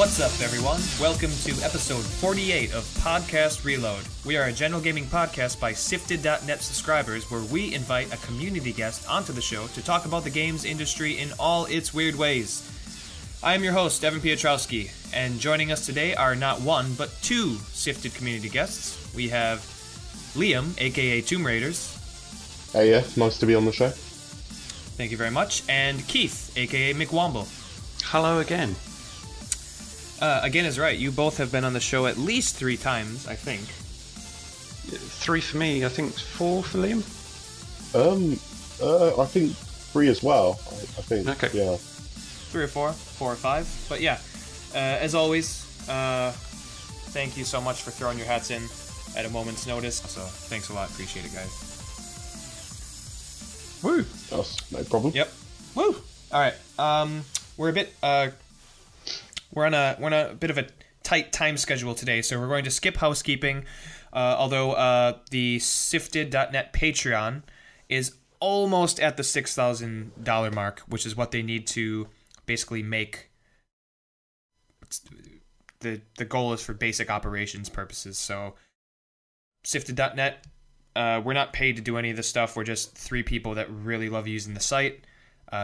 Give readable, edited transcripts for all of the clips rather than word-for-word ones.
What's up, everyone? Welcome to episode 48 of Podcast Reload. We are a general gaming podcast by Sifted.net subscribers where we invite a community guest onto the show to talk about the games industry in all its weird ways. I am your host, Evan Piotrowski, and joining us today are not one, but two Sifted community guests. We have Liam, aka Tombraiders. Hey, yeah, nice to be on the show. Thank you very much. And Keith, aka McWomble. Hello again. Again is right. You both have been on the show at least 3 times, I think. 3 for me. I think 4 for Liam. I think 3 as well. I think. Okay. Yeah. 3 or 4, 4 or 5. But yeah, as always, thank you so much for throwing your hats in at a moment's notice. So thanks a lot. Appreciate it, guys. Woo. That's no problem. Yep. Woo. All right. We're a bit. We're on a bit of a tight time schedule today, so we're going to skip housekeeping. Although the Sifted.net Patreon is almost at the $6,000 mark, which is what they need to basically make. The goal is for basic operations purposes. So Sifted.net, we're not paid to do any of this stuff. We're just 3 people that really love using the site.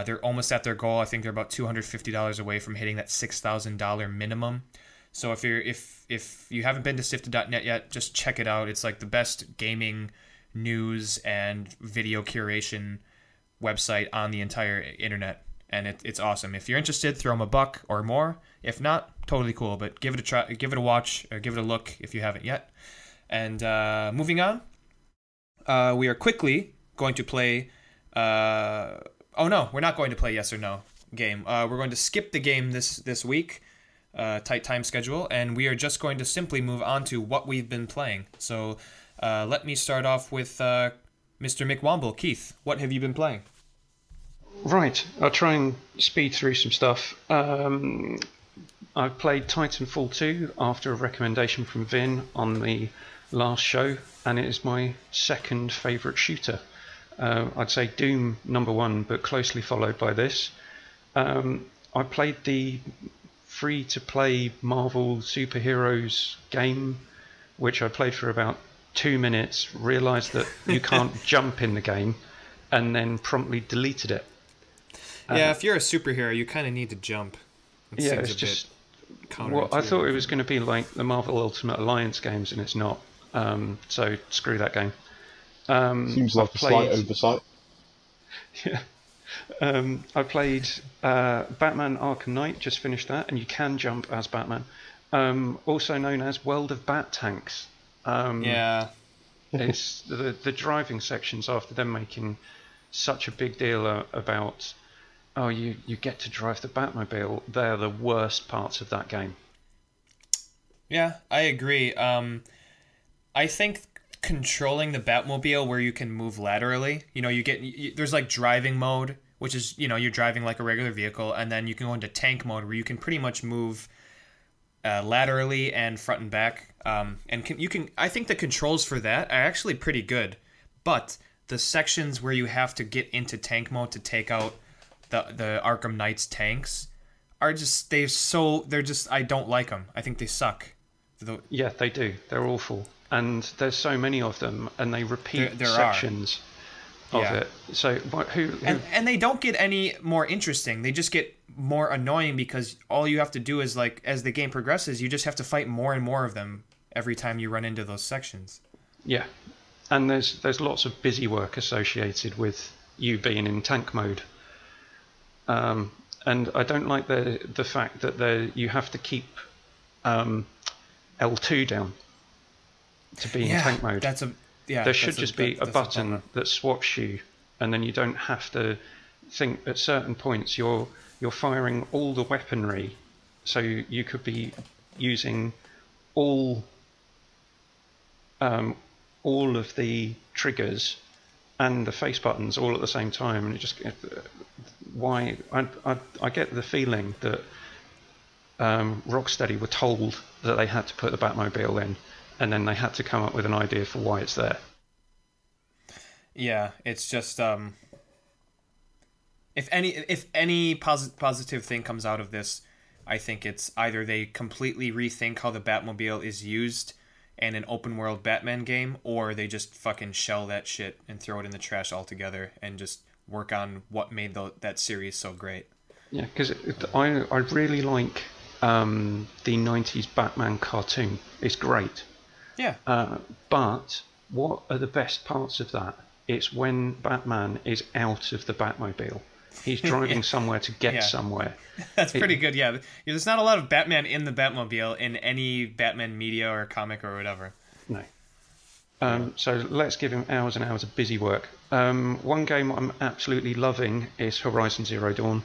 They're almost at their goal. I think they're about $250 away from hitting that $6,000 minimum. So if you haven't been to Sifted.net yet, just check it out. It's like the best gaming news and video curation website on the entire internet, and it's awesome. If you're interested, throw them $1 or more. If not, totally cool. But give it a try, give it a watch, or give it a look if you haven't yet. And moving on, we are quickly going to play. Oh no, we're not going to play yes or no game. We're going to skip the game this week, tight time schedule, and we are just going to simply move on to what we've been playing. So let me start off with Mr. McWomble. Keith, what have you been playing? Right, I'll try and speed through some stuff. I've played Titanfall 2 after a recommendation from Vin on the last show, and it is my second favourite shooter. I'd say Doom number 1, but closely followed by this. I played the free-to-play Marvel superheroes game, which I played for about 2 minutes, realised that you can't jump in the game, and then promptly deleted it. Yeah, if you're a superhero, you kind of need to jump. It's just... Well, I thought it was going to be like the Marvel Ultimate Alliance games, and it's not. So screw that game. Seems like a slight oversight. Yeah. I played Batman Arkham Knight, just finished that, and you can jump as Batman. Also known as World of Bat Tanks. Yeah. It's the driving sections, after them making such a big deal about, oh, you get to drive the Batmobile, they're the worst parts of that game. Yeah, I agree. I think controlling the Batmobile where you can move laterally, there's like driving mode, which is, you're driving like a regular vehicle, and then you can go into tank mode where you can pretty much move laterally and front and back. I think the controls for that are actually pretty good, but the sections where you have to get into tank mode to take out the Arkham Knight's tanks are just, I don't like them. I think they suck. Yeah, they do. They're awful. And there's so many of them, and they repeat sections of it. So who? And they don't get any more interesting. They just get more annoying because all you have to do is, like, as the game progresses, you just have to fight more and more of them every time you run into those sections. Yeah, and there's lots of busy work associated with you being in tank mode. And I don't like the fact that you have to keep L2 down to be in tank mode. There should just be a button that swaps you, and then you don't have to think at certain points you're firing all the weaponry, so you could be using all of the triggers and the face buttons all at the same time, and it just why I get the feeling that Rocksteady were told that they had to put the Batmobile in, and then they had to come up with an idea for why it's there. Yeah, it's just if any positive thing comes out of this, I think it's either they completely rethink how the Batmobile is used in an open world Batman game, or they just fucking shell that shit and throw it in the trash altogether and just work on what made that series so great. Yeah, because I really like the 90s Batman cartoon. It's great. Yeah. But what are the best parts of that? It's when Batman is out of the Batmobile. He's driving somewhere to get somewhere. That's pretty good, yeah. There's not a lot of Batman in the Batmobile in any Batman media or comic or whatever. No. So let's give him hours and hours of busy work. One game I'm absolutely loving is Horizon Zero Dawn.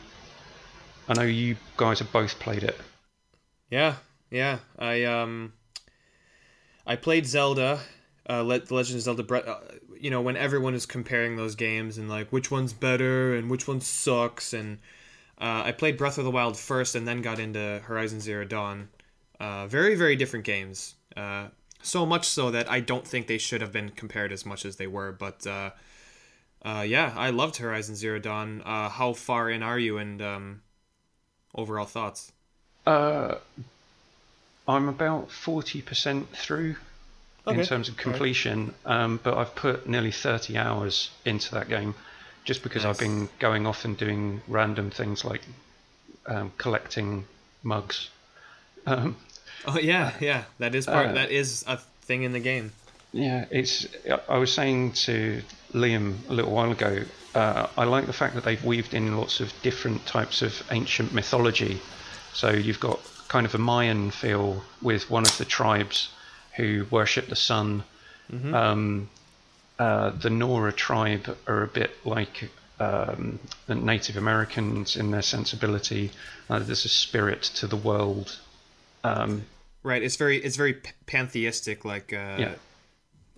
I know you guys have both played it. Yeah. I played Zelda, The Legend of Zelda. When everyone is comparing those games and like which one's better and which one sucks, and I played Breath of the Wild first and then got into Horizon Zero Dawn. Very, very different games. So much so that I don't think they should have been compared as much as they were. But yeah, I loved Horizon Zero Dawn. How far in are you, and overall thoughts? I'm about 40% through in terms of completion, but I've put nearly 30 hours into that game just because I've been going off and doing random things like collecting mugs. Oh yeah, that is that is a thing in the game. Yeah, I was saying to Liam a little while ago, I like the fact that they've weaved in lots of different types of ancient mythology. So you've got kind of a Mayan feel with one of the tribes who worship the sun. Mm-hmm. The Nora tribe are a bit like the Native Americans in their sensibility. There's a spirit to the world. Right, it's very pantheistic. Like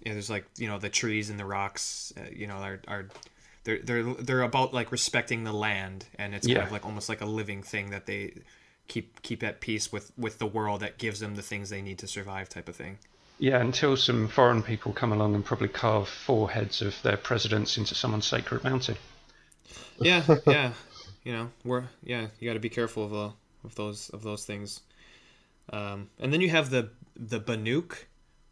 there's like the trees and the rocks. They're about like respecting the land, and it's kind of like almost like a living thing that they keep at peace with the world that gives them the things they need to survive, type of thing. Yeah, until some foreign people come along and probably carve 4 heads of their presidents into someone's sacred mountain. Yeah. You got to be careful of those things. And then you have the Banuk,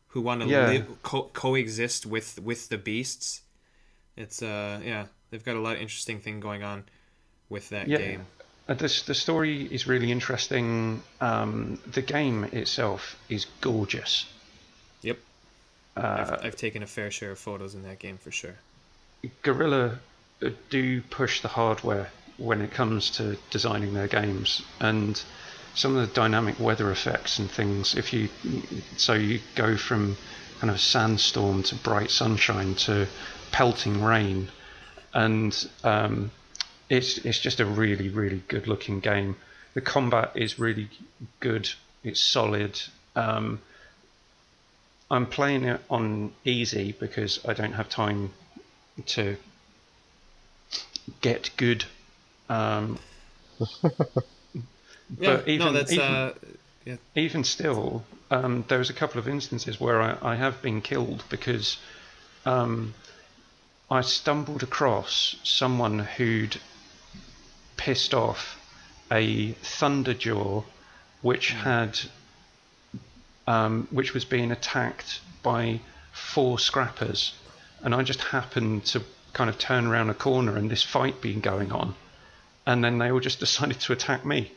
who want to coexist with the beasts. It's they've got a lot of interesting thing going on with that game. The story is really interesting. The game itself is gorgeous. Yep. I've taken a fair share of photos in that game for sure. Guerrilla do push the hardware when it comes to designing their games, and some of the dynamic weather effects and things. You go from kind of sandstorm to bright sunshine to pelting rain, and it's just a really, really good looking game. The combat is really good. It's solid. I'm playing it on easy because I don't have time to get good. But even still, there was a couple of instances where I have been killed because I stumbled across someone who'd pissed off a Thunderjaw which was being attacked by 4 scrappers, and I just happened to kind of turn around a corner and this fight being going on, and then they all just decided to attack me.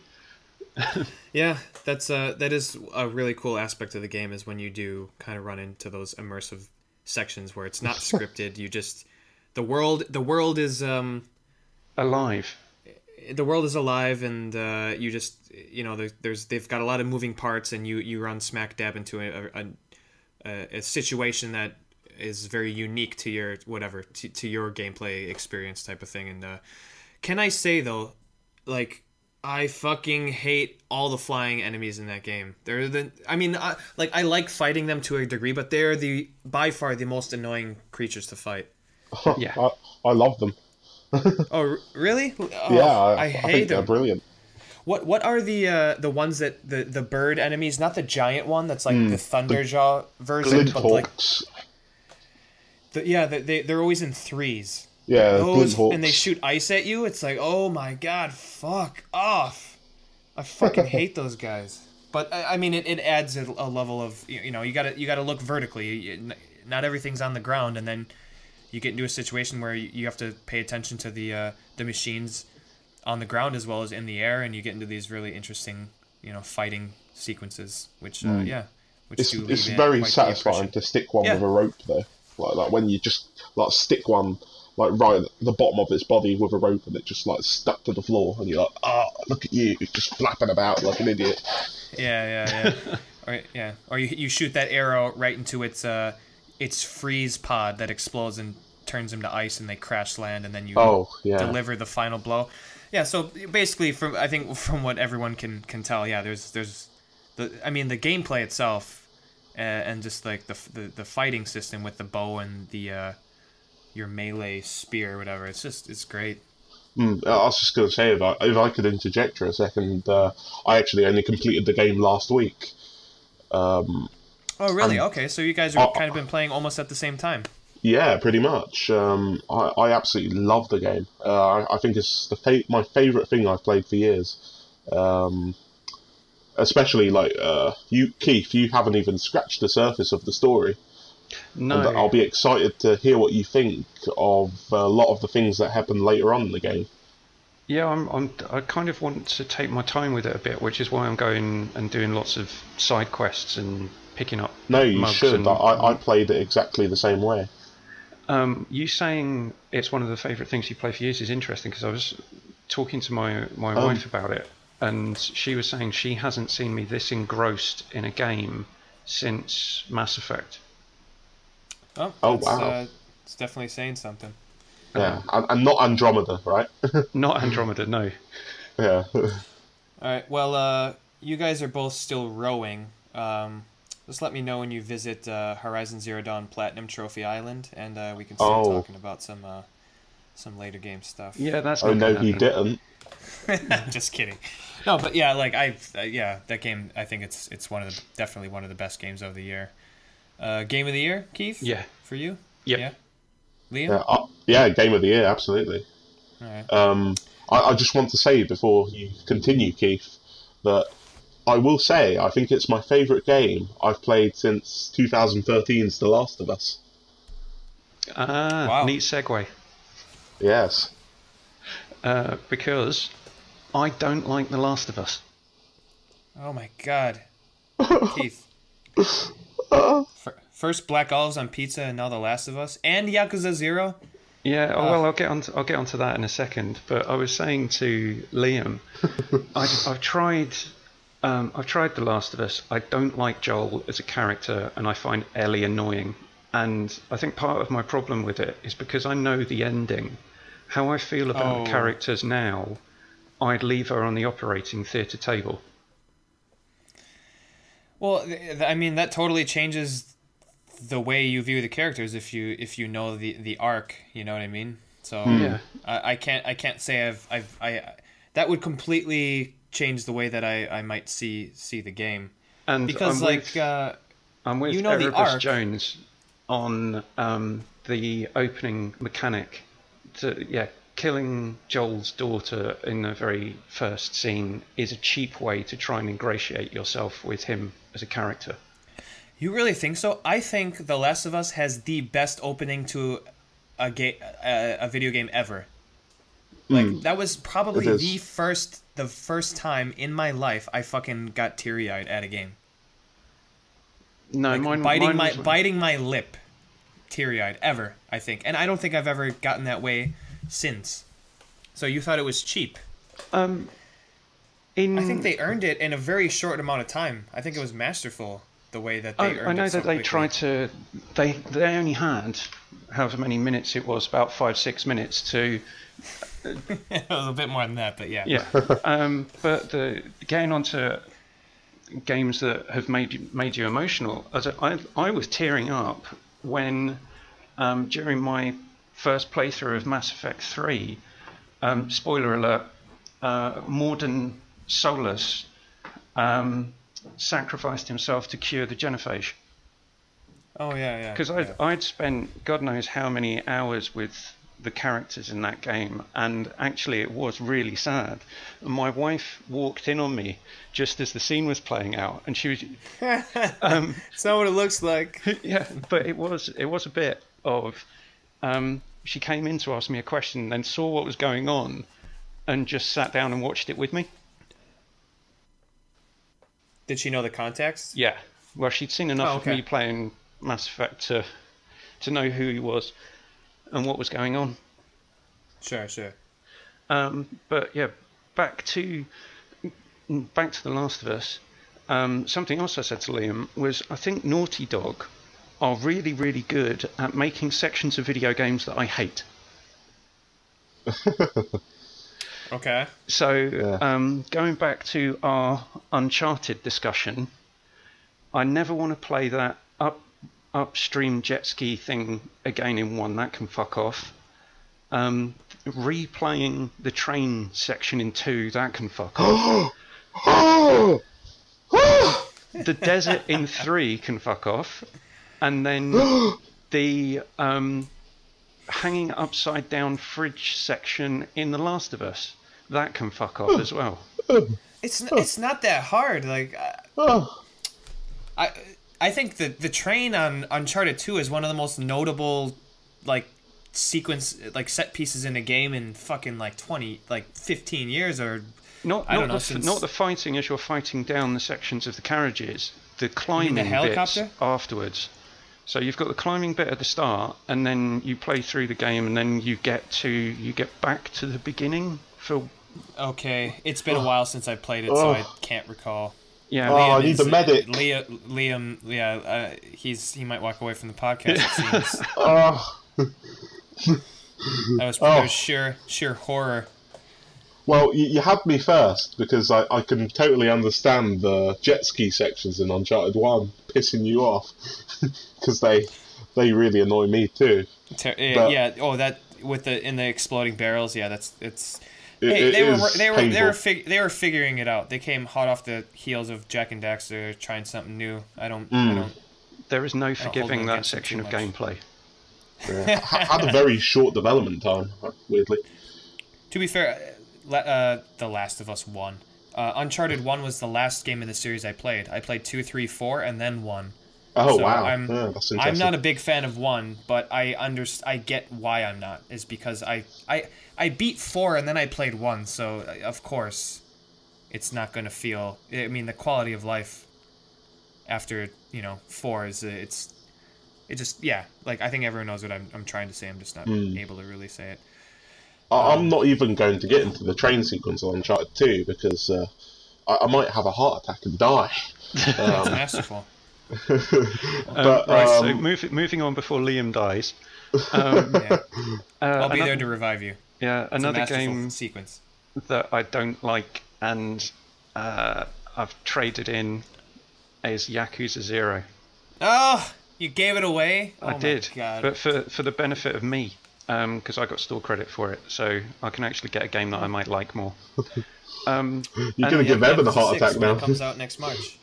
Yeah, that is a really cool aspect of the game, is when you do kind of run into those immersive sections where it's not scripted. You just the world is alive. The world is alive, and you just they've got a lot of moving parts, and you run smack dab into a situation that is very unique to your to your gameplay experience, type of thing. And can I say though, like, I fucking hate all the flying enemies in that game. I like fighting them to a degree, but they're by far the most annoying creatures to fight. Yeah, I love them. Oh, really? Oh, yeah, I hate think them. They're brilliant. What are the ones that the bird enemies? Not the giant one that's like the Thunderjaw version, but like they're always in 3s. Yeah, those, and they shoot ice at you. It's like, oh my god, fuck off. I fucking hate those guys. But I mean, it adds a level of, you know, you gotta look vertically. Not everything's on the ground, and then you get into a situation where you have to pay attention to the machines on the ground as well as in the air, and you get into these really interesting, you know, fighting sequences, which it's very satisfying to stick one with a rope though. Like when you just like stick one like right at the bottom of its body with a rope and it just like stuck to the floor and you're like, look at you, just flapping about like an idiot. Yeah. Or you shoot that arrow right into its freeze pod that explodes and turns them to ice, and they crash land, and then you deliver the final blow. Yeah, so basically, from what everyone can tell, there's the gameplay itself, and just like the fighting system with the bow and the your melee spear or whatever. It's great. I was just going to say, if I could interject for a second, I actually only completed the game last week. Oh, really? Okay, so you guys are kind of been playing almost at the same time. Yeah, pretty much. I absolutely love the game. I think it's my favourite thing I've played for years. Especially, like, Keith, you haven't even scratched the surface of the story. No. And I'll be excited to hear what you think of a lot of the things that happen later on in the game. Yeah, I kind of want to take my time with it a bit, which is why I'm going and doing lots of side quests and picking up No, you mugs should. I played it exactly the same way. You saying it's one of the favourite things you play for years is interesting, because I was talking to my wife about it, and she was saying she hasn't seen me this engrossed in a game since Mass Effect. Oh, wow. It's definitely saying something. Yeah, and not Andromeda, right? Not Andromeda, no. Yeah. Alright, well, you guys are both still rowing. Just let me know when you visit Horizon Zero Dawn Platinum Trophy Island, and we can start talking about some later game stuff. Yeah, that's not no, he didn't. Just kidding. No, but yeah, like that game, I think it's definitely one of the best games of the year. Game of the year, Keith? Yeah. For you? Yep. Yeah. Liam? Yeah, game of the year, absolutely. All right. I just want to say before you continue, Keith, that I will say I think it's my favourite game I've played since 2013's The Last of Us. Wow. Neat segue. Yes. Because I don't like The Last of Us. Oh my god. Keith. First Black Olives on Pizza, and now The Last of Us, and Yakuza 0. Yeah, well, I'll get onto that in a second. But I was saying to Liam, I've tried The Last of Us. I don't like Joel as a character, and I find Ellie annoying. And I think part of my problem with it is because I know the ending. How I feel about the characters now, I'd leave her on the operating theatre table. Well, I mean, that totally changes the way you view the characters if you know the arc, you know what I mean? So yeah. I can't say I that would completely change the way that I might see the game. And because I'm with Erebus Jones on the opening mechanic killing Joel's daughter in the very first scene is a cheap way to try and ingratiate yourself with him as a character. You really think so? I think The Last of Us has the best opening to a video game ever. Like that was probably the first time in my life I fucking got teary-eyed at a game. No, like biting my lip, teary-eyed ever, I think. And I don't think I've ever gotten that way since. So you thought it was cheap? I think they earned it in a very short amount of time. I think it was masterful the way that they earned it. I know so that they quickly. tried to. They only had however many minutes it was, about 5-6 minutes to. A little bit more than that, but yeah. Yeah. But getting onto games that have made you emotional, I was tearing up when during my first playthrough of Mass Effect 3, spoiler alert, Mordin Solus sacrificed himself to cure the genophage. Oh yeah. Because I'd spent God knows how many hours with the characters in that game, and actually it was really sad. And my wife walked in on me just as the scene was playing out, and she was it's not what it looks like. Yeah, but it was a bit of she came in to ask me a question, then saw what was going on and just sat down and watched it with me. Did she know the context? Yeah, well, she'd seen enough of me playing Mass Effect to know who he was and what was going on. Sure. But yeah, back to The Last of Us. Something else I said to Liam was, I think Naughty Dog are really, really good at making sections of video games that I hate. Okay. So, going back to our Uncharted discussion, I never want to play that upstream jet ski thing again in 1. That can fuck off. Replaying the train section in 2, that can fuck off. The desert in 3 can fuck off. And then the hanging upside down fridge section in The Last of Us, that can fuck off as well. It's not that hard. Like, I think the train on Uncharted 2 is one of the most notable like sequence, like set pieces in a game in fucking like 15 years or not the fighting as you're fighting down the sections of the carriages, the climbing bits afterwards. So you've got the climbing bit at the start, and then you play through the game, and then you get back to the beginning for. Okay, it's been a while since I played it, so I can't recall. Yeah, I need the medic. Liam, yeah, he might walk away from the podcast. It seems. That was sheer horror. Well, you had me first because I can totally understand the jet ski sections in Uncharted 1 pissing you off because they really annoy me too. That with in the exploding barrels. Yeah, they were figuring it out. They came hot off the heels of Jack and Daxter trying something new. I don't. There is no forgiving that section of gameplay. Yeah. Had a very short development time, weirdly. To be fair. The Last of Us 1. Uncharted 1 was the last game in the series I played. I played 2, 3, 4, and then 1. Oh, so wow. That's interesting. I'm not a big fan of 1, but I get why I'm not. Is because I beat 4 and then I played 1, so of course it's not going to feel... I mean, the quality of life after, 4 is... It just... Yeah, like, I think everyone knows what I'm trying to say. I'm just not able to really say it. I'm not even going to get into the train sequence on Uncharted 2 because I might have a heart attack and die. That's masterful. So moving on before Liam dies. I'll be there to revive you. Yeah, another game sequence that I don't like and I've traded in is Yakuza 0. Oh, you gave it away? I did, God. But for the benefit of me. Because I got store credit for it, so I can actually get a game that I might like more. You're going to give Evan a heart attack now. It comes out next March.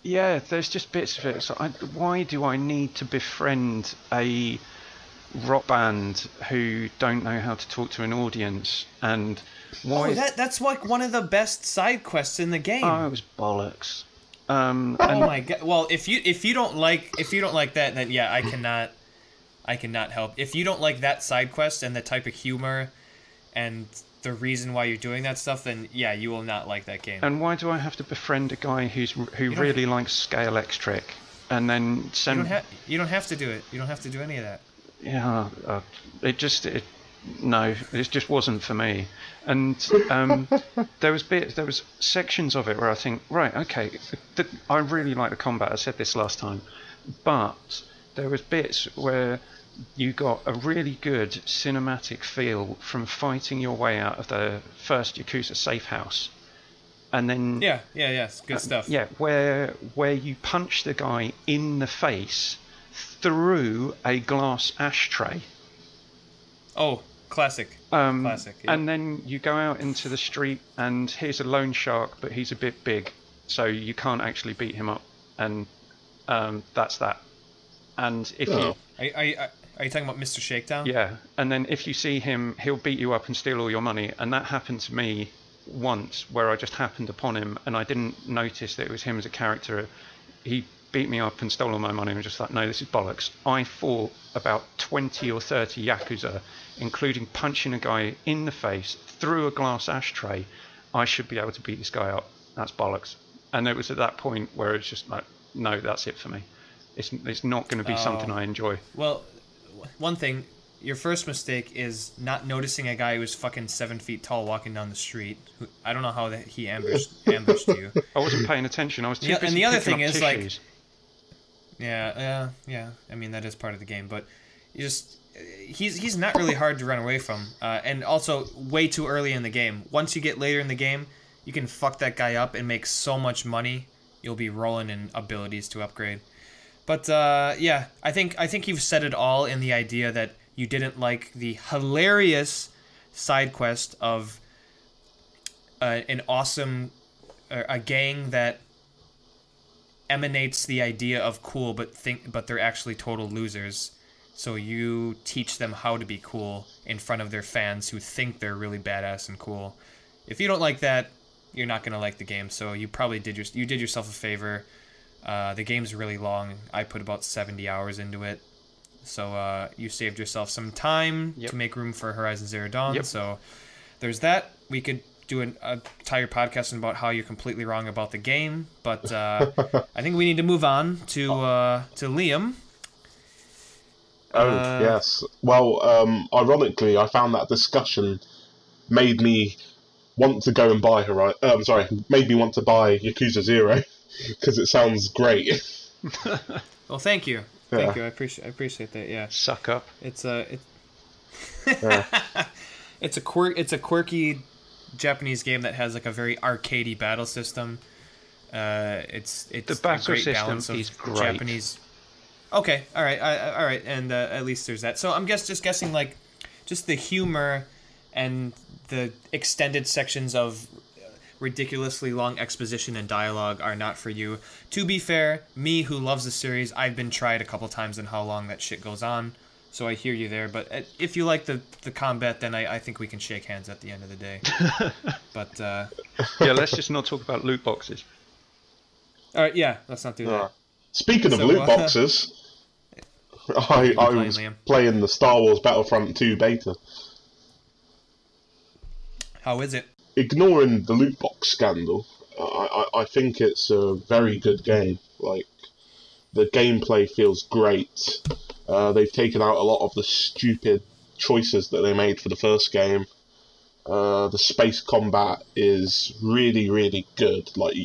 Yeah, there's just bits of it. So why do I need to befriend a rock band who don't know how to talk to an audience? And why? That's like one of the best side quests in the game. Oh, it was bollocks. Oh my god! Well, if you don't like that, then yeah, I cannot help. If you don't like that side quest and the type of humor and the reason why you're doing that stuff, then yeah, you will not like that game. And why do I have to befriend a guy who really likes Scale X-Trick and then send... You don't have to do it. You don't have to do any of that. Yeah, it just wasn't for me. And there was sections of it where I think, right, okay, I really like the combat. I said this last time, but there was bits where you got a really good cinematic feel from fighting your way out of the first Yakuza safe house, and then it's good stuff. Yeah, where you punch the guy in the face through a glass ashtray. Oh, classic. Classic. Yeah. And then you go out into the street, and here's a loan shark, but he's a bit big, so you can't actually beat him up, and that's that. And if Are you talking about Mr. Shakedown? Yeah, and then if you see him, he'll beat you up and steal all your money, and that happened to me once, where I just happened upon him, and I didn't notice that it was him as a character. He beat me up and stole all my money, and I was just like, no, this is bollocks. I fought about 20 or 30 Yakuza, including punching a guy in the face through a glass ashtray. I should be able to beat this guy up. That's bollocks. And it was at that point where it's just like, no, that's it for me. It's not going to be something I enjoy. Well, one thing, your first mistake is not noticing a guy who's fucking 7 feet tall walking down the street. I don't know how he ambushed you. I wasn't paying attention. I was too busy and the other thing is tissues. Yeah. I mean, that is part of the game, but he's not really hard to run away from, and also way too early in the game. Once you get later in the game, you can fuck that guy up and make so much money. You'll be rolling in abilities to upgrade. But yeah, I think you've said it all in the idea that you didn't like the hilarious side quest of a gang that emanates the idea of cool, but they're actually total losers. So you teach them how to be cool in front of their fans who think they're really badass and cool. If you don't like that, you're not gonna like the game. So you probably did yourself a favor. The game's really long. I put about 70 hours into it. So you saved yourself some time to make room for Horizon Zero Dawn. Yep. So there's that. We could do an entire podcast about how you're completely wrong about the game, but I think we need to move on to Liam. Yes. Well, ironically, I found that discussion made me want to go and buy made me want to buy Yakuza 0 because it sounds great. Well, thank you. Yeah. Thank you. I appreciate that. Yeah. Suck up. It's a quirky Japanese game that has like a very arcadey battle system. It's the battle great system balance of is great. Japanese. Okay, all right, and at least there's that. So I'm guessing like just the humor and the extended sections of ridiculously long exposition and dialogue are not for you. To be fair, me who loves the series, I've been tried a couple times on how long that shit goes on. So I hear you there, but if you like the combat, then I think we can shake hands at the end of the day. But yeah, let's just not talk about loot boxes. All right, yeah, let's not do that. Speaking of loot boxes, I was playing the Star Wars Battlefront 2 beta. How is it? Ignoring the loot box scandal, I think it's a very good game. Like, the gameplay feels great. They've taken out a lot of the stupid choices that they made for the first game. The space combat is really, really good. Like,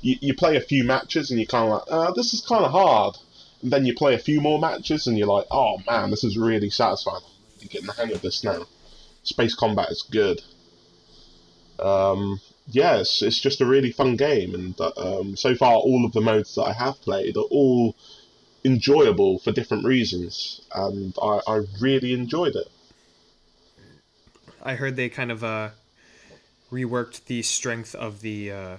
you play a few matches and you're kind of like, this is kind of hard. And then you play a few more matches and you're like, oh man, this is really satisfying. I'm getting the hang of this now. Space combat is good. Yes, it's just a really fun game, and so far all of the modes that I have played are all enjoyable for different reasons, and I really enjoyed it. I heard they kind of reworked the strength of the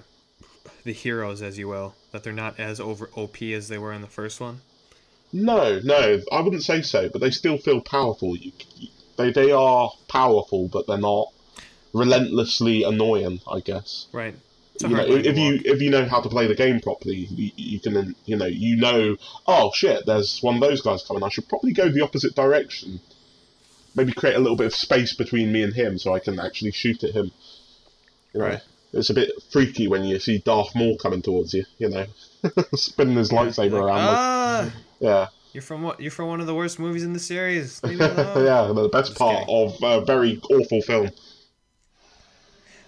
heroes, as you will, that they're not as over OP as they were in the first one. No, I wouldn't say so, but they still feel powerful. They are powerful, but they're not relentlessly annoying, I guess. Right. If you know how to play the game properly, you can oh shit, there's one of those guys coming. I should probably go the opposite direction. Maybe create a little bit of space between me and him so I can actually shoot at him. Right. It's a bit freaky when you see Darth Maul coming towards you. Spinning his lightsaber around. Yeah. You're from one of the worst movies in the series. Yeah, the best part of a very awful film.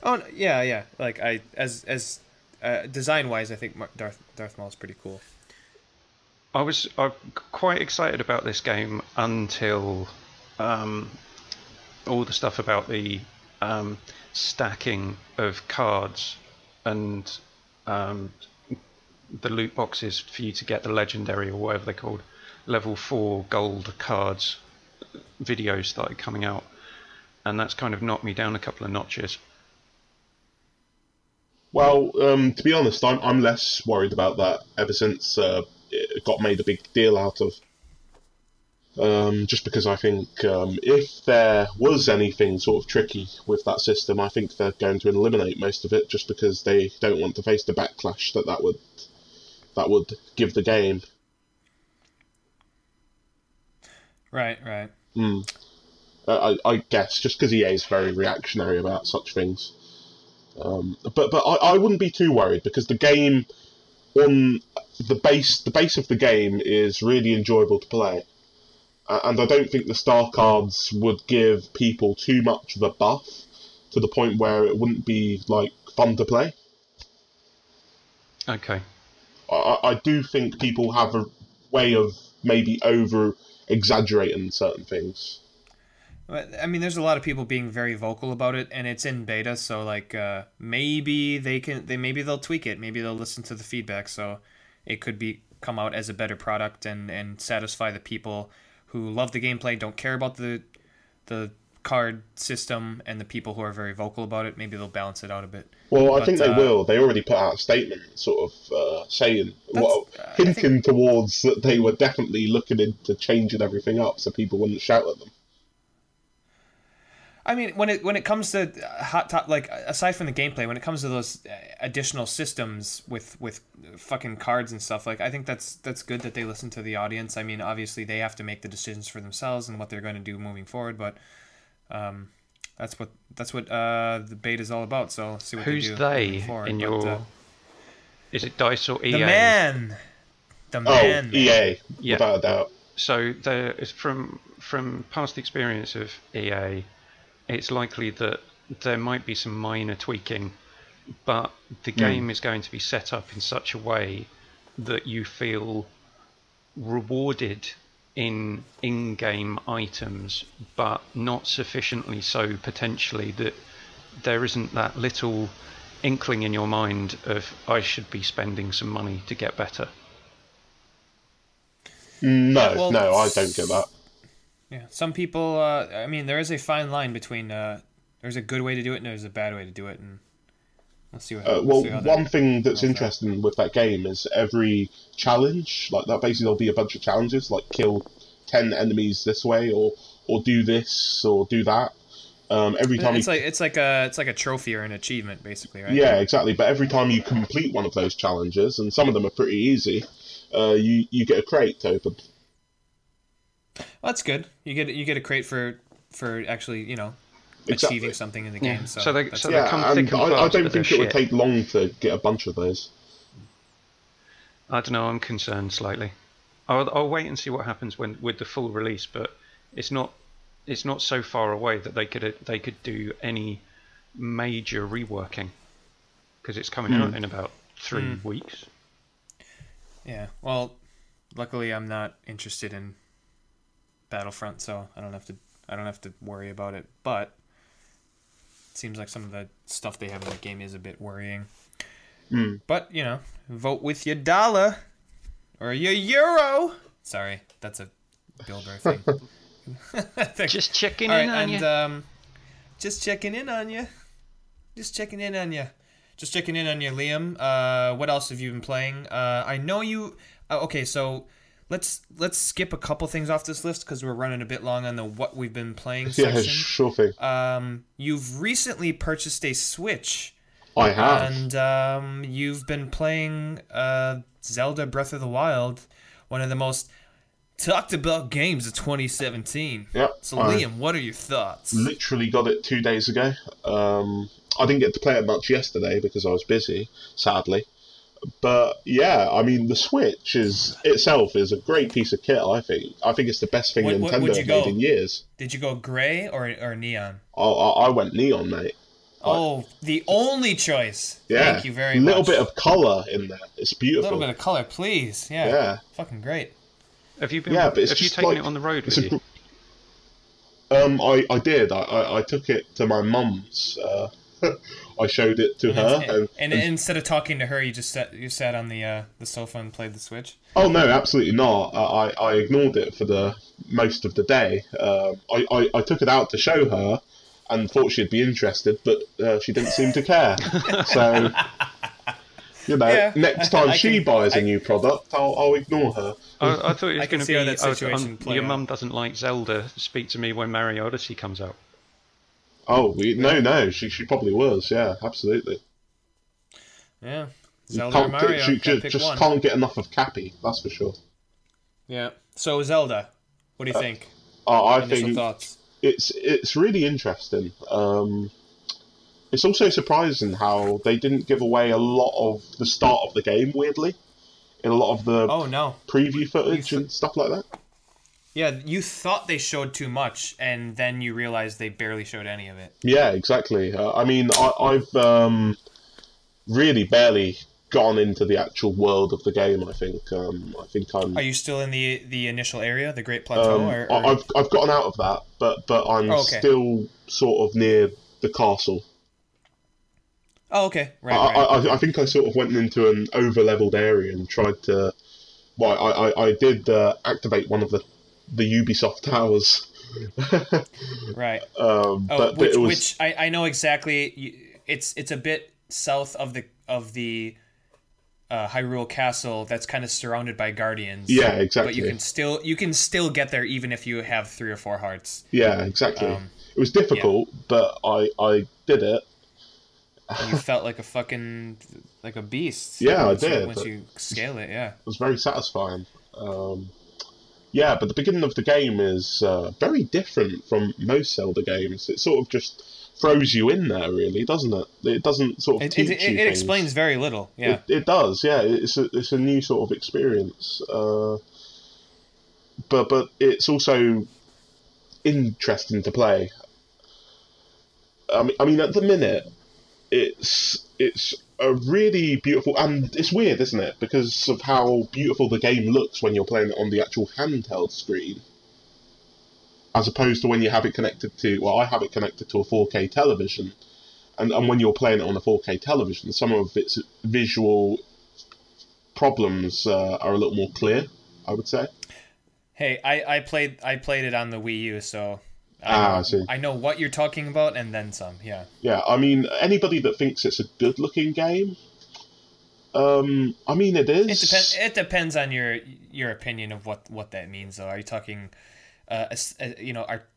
Oh yeah. Like as design wise, I think Darth Maul is pretty cool. I'm quite excited about this game until all the stuff about the stacking of cards and the loot boxes for you to get the legendary or whatever they're called level 4 gold cards videos started coming out, and that's kind of knocked me down a couple of notches. Well, to be honest, I'm less worried about that ever since it got made a big deal out of. Just because I think if there was anything sort of tricky with that system, I think they're going to eliminate most of it, just because they don't want to face the backlash that would give the game. Right. I guess just because EA is very reactionary about such things. But I wouldn't be too worried, because the game, on the base of the game is really enjoyable to play. And I don't think the star cards would give people too much of a buff to the point where it wouldn't be like fun to play. Okay. I do think people have a way of maybe over exaggerating certain things. I mean, there's a lot of people being very vocal about it, and it's in beta, so like maybe maybe they'll tweak it, maybe they'll listen to the feedback, so it could come out as a better product and satisfy the people who love the gameplay, don't care about the card system, and the people who are very vocal about it. Maybe they'll balance it out a bit. Well, I think they will. They already put out a statement sort of saying, hinting towards that they were definitely looking into changing everything up so people wouldn't shout at them. I mean, when it comes to like, aside from the gameplay, when it comes to those additional systems with fucking cards and stuff, like, I think that's good that they listen to the audience. I mean, obviously they have to make the decisions for themselves and what they're going to do moving forward, but that's what the beta is all about. So see what who's they do. Who's they in your? Is it DICE or EA? The man. EA, yeah, without a doubt. So there is from past experience of EA. It's likely that there might be some minor tweaking, but the game is going to be set up in such a way that you feel rewarded in-game items, but not sufficiently so potentially that there isn't that little inkling in your mind of, I should be spending some money to get better. No, I don't get that. Yeah, some people. I mean, there is a fine line between. There's a good way to do it, and there's a bad way to do it, and let's see what. One thing that's interesting with that game is every challenge, like that. Basically, there'll be a bunch of challenges, like kill 10 enemies this way, or do this, or do that. Every time it's like a trophy or an achievement, basically, right? Yeah, exactly. But every time you complete one of those challenges, and some of them are pretty easy, you get a crate to open. Well, that's good. You get a crate for actually, achieving something in the game. So they come and thick and fast. I don't think it would take long to get a bunch of those. I don't know. I'm concerned slightly. I'll wait and see what happens with the full release, but it's not so far away that they could do any major reworking, because it's coming out in about 3 weeks. Yeah. Well, luckily I'm not interested in Battlefront, so I don't have to worry about it, but it seems like some of the stuff they have in the game is a bit worrying. But vote with your dollar or your euro. Sorry, that's a Builder thing. Just checking in on you. Just checking in on you. Just checking in on you, Liam. What else have you been playing? I know you. Okay, so. Let's skip a couple things off this list because we're running a bit long on the what we've been playing section. Yeah, sure thing. You've recently purchased a Switch. I have. And you've been playing Zelda Breath of the Wild, one of the most talked about games of 2017. Yep. So Liam, what are your thoughts? Literally got it 2 days ago. I didn't get to play it much yesterday because I was busy, sadly. But yeah, I mean, the Switch itself is a great piece of kit. I think it's the best thing Nintendo have made in years. Did you go grey or neon? I went neon, mate. Oh, the only choice. Yeah, thank you very much. A little bit of colour in there. It's beautiful. A little bit of colour, please. Yeah. Fucking great. Have you been? Yeah, but have you taken it on the road with you? I did. I took it to my mum's. I showed it to her, and instead of talking to her, you sat on the sofa and played the Switch. Oh no, absolutely not. I ignored it for the most of the day. I took it out to show her, and thought she'd be interested, but she didn't seem to care. So You know, next time she buys a new product, I'll ignore her. I thought it was going to be that situation your mum doesn't like Zelda. Speak to me when Mario Odyssey comes out. Oh, no, she probably was. Yeah, absolutely. Yeah, Zelda or Mario. She just can't get enough of Cappy. That's for sure. Yeah. So Zelda, what do you think? I think thoughts? It's really interesting. It's also surprising how they didn't give away a lot of the start of the game, weirdly, in a lot of the preview footage and stuff like that. Yeah, you thought they showed too much, and then you realized they barely showed any of it. Yeah, exactly. I mean, I've really barely gone into the actual world of the game. I think I'm. Are you still in the initial area, the Great Plateau? I've gotten out of that, but I'm still sort of near the castle. Oh, okay. Right. I think I sort of went into an over-leveled area and tried to. Well, I did activate one of the Ubisoft towers. Right. But which I know exactly. It's a bit south of the Hyrule Castle that's kind of surrounded by guardians. Yeah, exactly. But you can still get there even if you have 3 or 4 hearts. Yeah, exactly. It was difficult, but I did it. You felt like a beast. Yeah, I did. Once you scale it, yeah. It was very satisfying. Yeah, but the beginning of the game is very different from most Zelda games. It sort of just throws you in there, really, doesn't it? It doesn't sort of teach you things. It explains very little, yeah. It does, yeah. It's a new sort of experience. But it's also interesting to play. I mean, at the minute, it's a really beautiful, and it's weird, isn't it? Because of how beautiful the game looks when you're playing it on the actual handheld screen, as opposed to when you have it connected to. Well, I have it connected to a 4K television, and when you're playing it on a 4K television, some of its visual problems are a little more clear, I would say. Hey, I played it on the Wii U, so. I see. I know what you're talking about, and then some. Yeah. Yeah, I mean, anybody that thinks it's a good-looking game, I mean, it is. It depends on your opinion of what that means, though. Are you talking,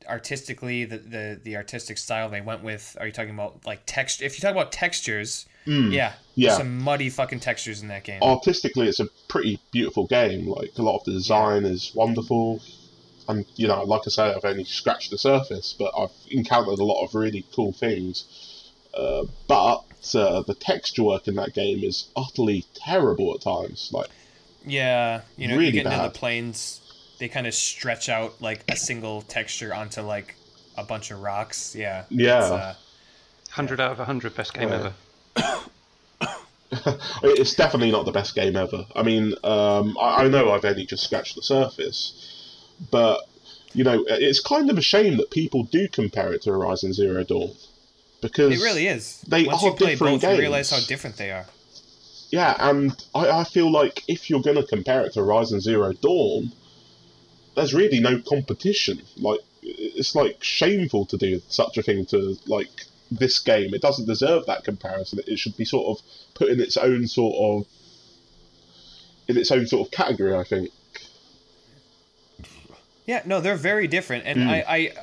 artistically, the artistic style they went with? Are you talking about like texture? If you talk about textures, yeah, some muddy fucking textures in that game. Artistically, it's a pretty beautiful game. Like a lot of the design is wonderful. And, like I say, I've only scratched the surface, but I've encountered a lot of really cool things. But the texture work in that game is utterly terrible at times. Like, yeah, really you get bad. into the plains, they kind of stretch out like a single texture onto like a bunch of rocks. Yeah. Yeah. 100 out of 100, best game ever. It's definitely not the best game ever. I mean, I know I've only just scratched the surface. But, it's kind of a shame that people do compare it to Horizon Zero Dawn. Because it really is. They Once are you play different both, games. you realize how different they are. Yeah, and I feel like if you're going to compare it to Horizon Zero Dawn, there's really no competition. Like, it's like shameful to do such a thing to like this game. It doesn't deserve that comparison. It should be sort of put in its own sort of category, I think. Yeah, no, they're very different, and I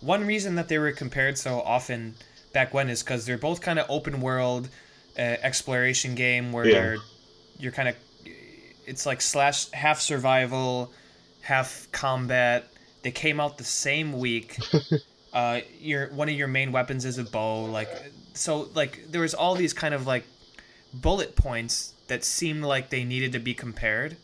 one reason that they were compared so often back when is because they're both kind of open world exploration game where you're kind of, it's like / half survival, half combat. They came out the same week. One of your main weapons is a bow, there was all these kind of like bullet points that seemed like they needed to be compared.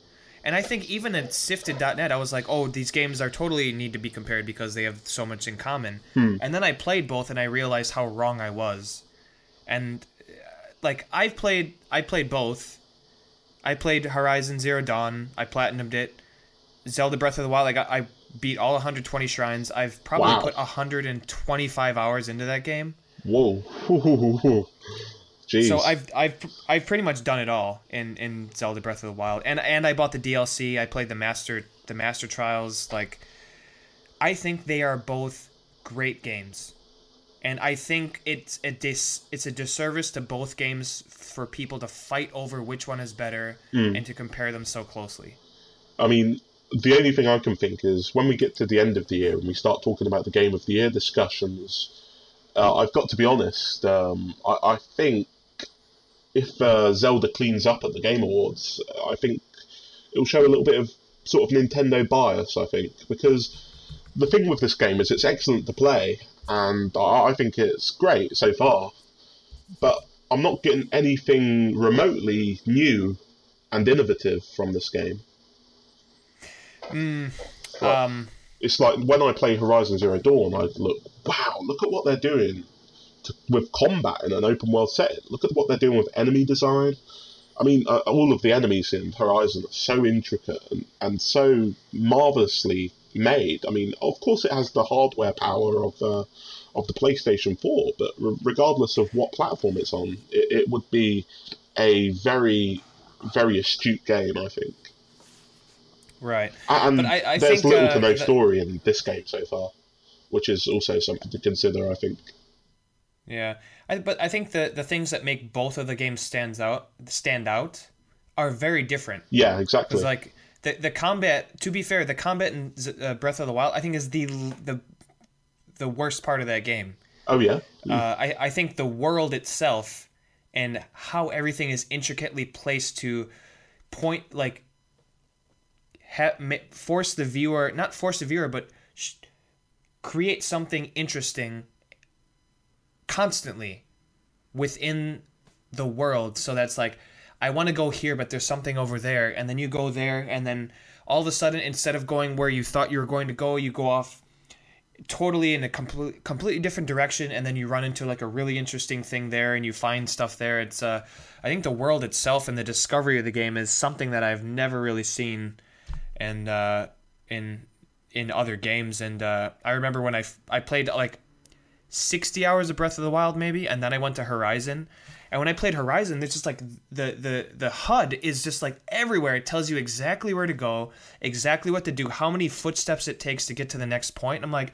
And I think even at Sifted.net, I was like, oh, these games are totally need to be compared because they have so much in common. And then I played both and I realized how wrong I was. And I played both. I played Horizon Zero Dawn. I platinumed it. Zelda Breath of the Wild, I beat all 120 shrines. I've probably put 125 hours into that game. Whoa. Jeez. So I've pretty much done it all in Zelda Breath of the Wild, and I bought the DLC. I played the Master Trials. I think they are both great games. And I think it's a disservice to both games for people to fight over which one is better and to compare them so closely. I mean, the only thing I can think is when we get to the end of the year and we start talking about the Game of the Year discussions, I've got to be honest, I think if Zelda cleans up at the Game Awards, I think it'll show a little bit of sort of Nintendo bias, I think, because the thing with this game is it's excellent to play, and I think it's great so far, but I'm not getting anything remotely new and innovative from this game. It's like when I play Horizon Zero Dawn, I look at what they're doing with combat in an open world setting. Look at what they're doing with enemy design. I mean, all of the enemies in Horizon are so intricate and so marvellously made. I mean, of course it has the hardware power of the PlayStation 4, but regardless of what platform it's on, it would be a very, very astute game, I think. Right. And but I there's think, little to no story in this game so far, which is also something to consider, I think. Yeah. But I think the things that make both of the games stand out are very different. Yeah, exactly. Because like the combat, to be fair, the combat in Breath of the Wild, I think is the worst part of that game. Oh yeah. I think the world itself and how everything is intricately placed to point like force the viewer, not force the viewer, but create something interesting constantly within the world. So that's like, I want to go here, but there's something over there, and then you go there, and then all of a sudden, instead of going where you thought you were going to go, you go off totally in a completely different direction, and then you run into like a really interesting thing there, and you find stuff there. It's I think the world itself and the discovery of the game is something that I've never really seen, and in other games. And I remember when I played like 60 hours of Breath of the Wild maybe, and then I went to Horizon. And when I played Horizon, there's just like the HUD is just like everywhere. It tells you exactly where to go, exactly what to do, how many footsteps it takes to get to the next point. And I'm like,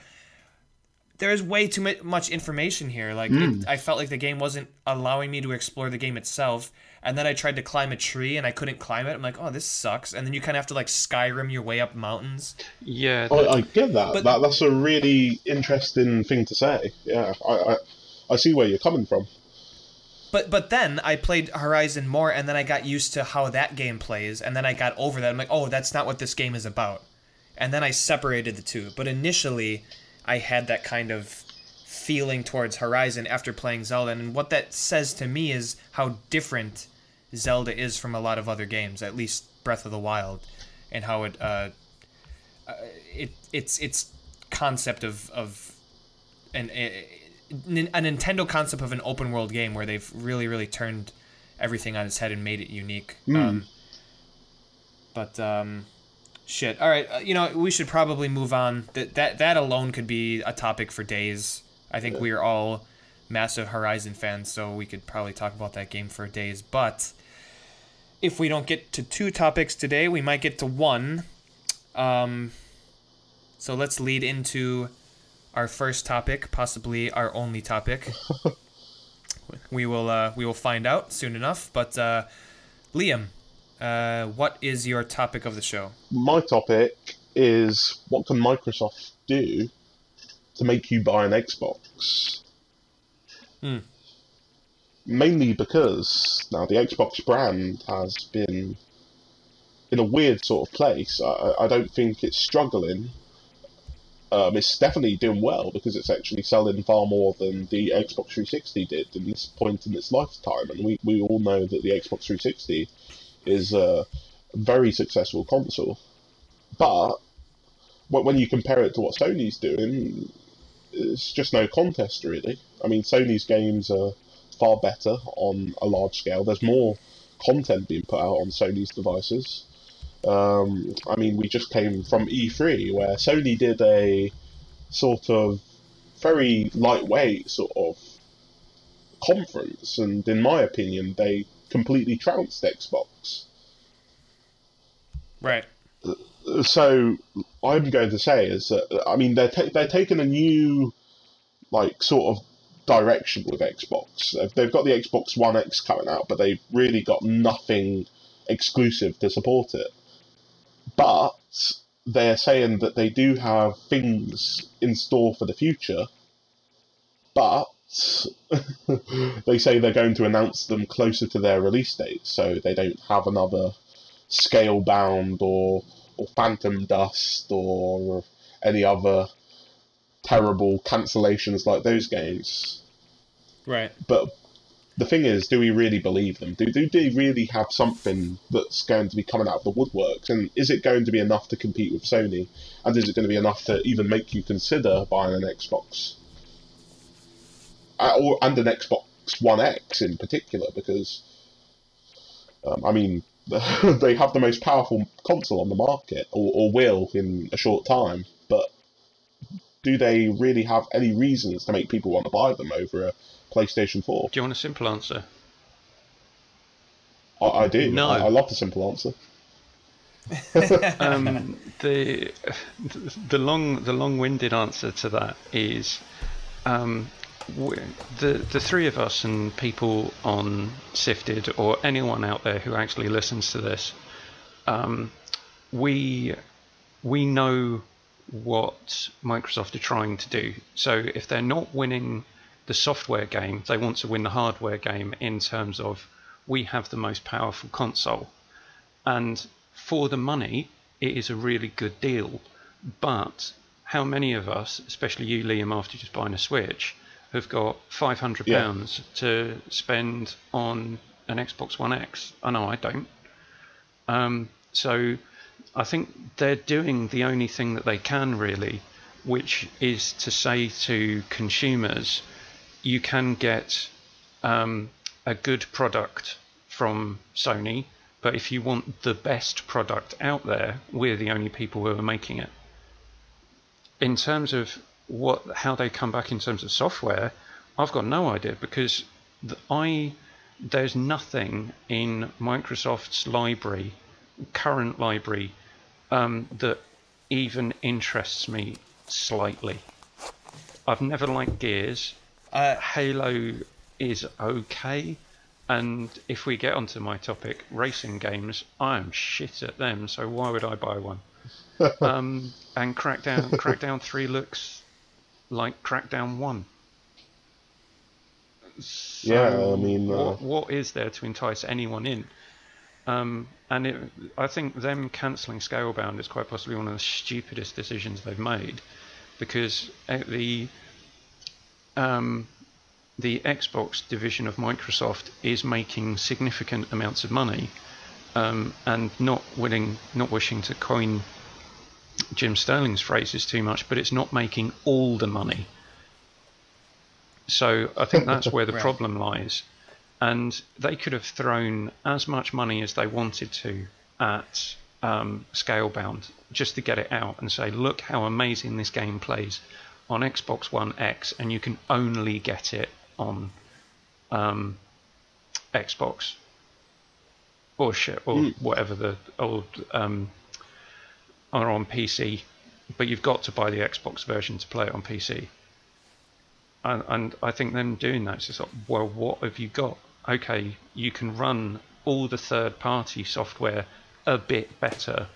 there's way too much information here. Like I felt like the game wasn't allowing me to explore the game itself. And then I tried to climb a tree and I couldn't climb it. I'm like, oh, this sucks. And then you kind of have to like Skyrim your way up mountains. Yeah. I get that. That's a really interesting thing to say. Yeah, I see where you're coming from. But then I played Horizon more, and then I got used to how that game plays, and then I got over that. I'm like, oh, that's not what this game is about. And then I separated the two. But initially, I had that kind of feeling towards Horizon after playing Zelda, and what that says to me is how different Zelda is from a lot of other games, at least Breath of the Wild, and how its concept of a Nintendo concept of an open world game where they've really, really turned everything on its head and made it unique. Shit. All right. We should probably move on. That alone could be a topic for days. I think we are all massive Horizon fans, so we could probably talk about that game for days. But if we don't get to 2 topics today, we might get to 1. So let's lead into our first topic, possibly our only topic. We will find out soon enough. But Liam, what is your topic of the show? My topic is, what can Microsoft do to make you buy an Xbox? Mainly because now the Xbox brand has been in a weird sort of place. I don't think it's struggling. It's definitely doing well because it's actually selling far more than the Xbox 360 did in this point in its lifetime. And we all know that the Xbox 360 is a very successful console. But when you compare it to what Sony's doing, it's just no contest, really. I mean, Sony's games are far better on a large scale. There's more content being put out on Sony's devices. I mean, we just came from E3, where Sony did a sort of very lightweight sort of conference, and in my opinion, they completely trounced Xbox. Right. So, I'm going to say is that, I mean, they're taking a new, like, sort of direction with Xbox. They've got the Xbox One X coming out, but they've really got nothing exclusive to support it. But they're saying that they do have things in store for the future, but they say they're going to announce them closer to their release date, so they don't have another Scalebound or Phantom Dust or any other terrible cancellations like those games. Right. But the thing is, do we really believe them? Do they really have something that's going to be coming out of the woodworks? And is it going to be enough to compete with Sony? And is it going to be enough to even make you consider buying an Xbox? And an Xbox One X in particular, because, I mean, they have the most powerful console on the market, or will in a short time, but do they really have any reasons to make people want to buy them over a PlayStation 4? Do you want a simple answer? I do. No. I love the simple answer. The long-winded answer to that is the three of us and people on Sifted, or anyone out there who actually listens to this, we know what Microsoft are trying to do. So if they're not winning the software game, they want to win the hardware game in terms of, we have the most powerful console. And for the money, it is a really good deal. But how many of us, especially you, Liam, after just buying a Switch, have got £500 to spend on an Xbox One X? I know I don't. So I think they're doing the only thing that they can, really, which is to say to consumers, you can get a good product from Sony, but if you want the best product out there, we're the only people who are making it. In terms of how they come back in terms of software, I've got no idea, because there's nothing in Microsoft's current library, that even interests me slightly. I've never liked Gears. Halo is okay, and if we get onto my topic, racing games, I'm shit at them, so why would I buy one? And Crackdown 3 looks like Crackdown 1. So yeah, I mean, what is there to entice anyone in? I think them cancelling Scalebound is quite possibly one of the stupidest decisions they've made, because the Xbox division of Microsoft is making significant amounts of money, and not wishing to coin Jim Sterling's phrases too much, but it's not making all the money. So I think that's where the right. problem lies. And they could have thrown as much money as they wanted to at Scalebound, just to get it out and say, look how amazing this game plays on Xbox One X, and you can only get it on Xbox or whatever the old or on PC, but you've got to buy the Xbox version to play it on PC. And I think them doing that is just like, well, what have you got? Okay, you can run all the third-party software a bit better,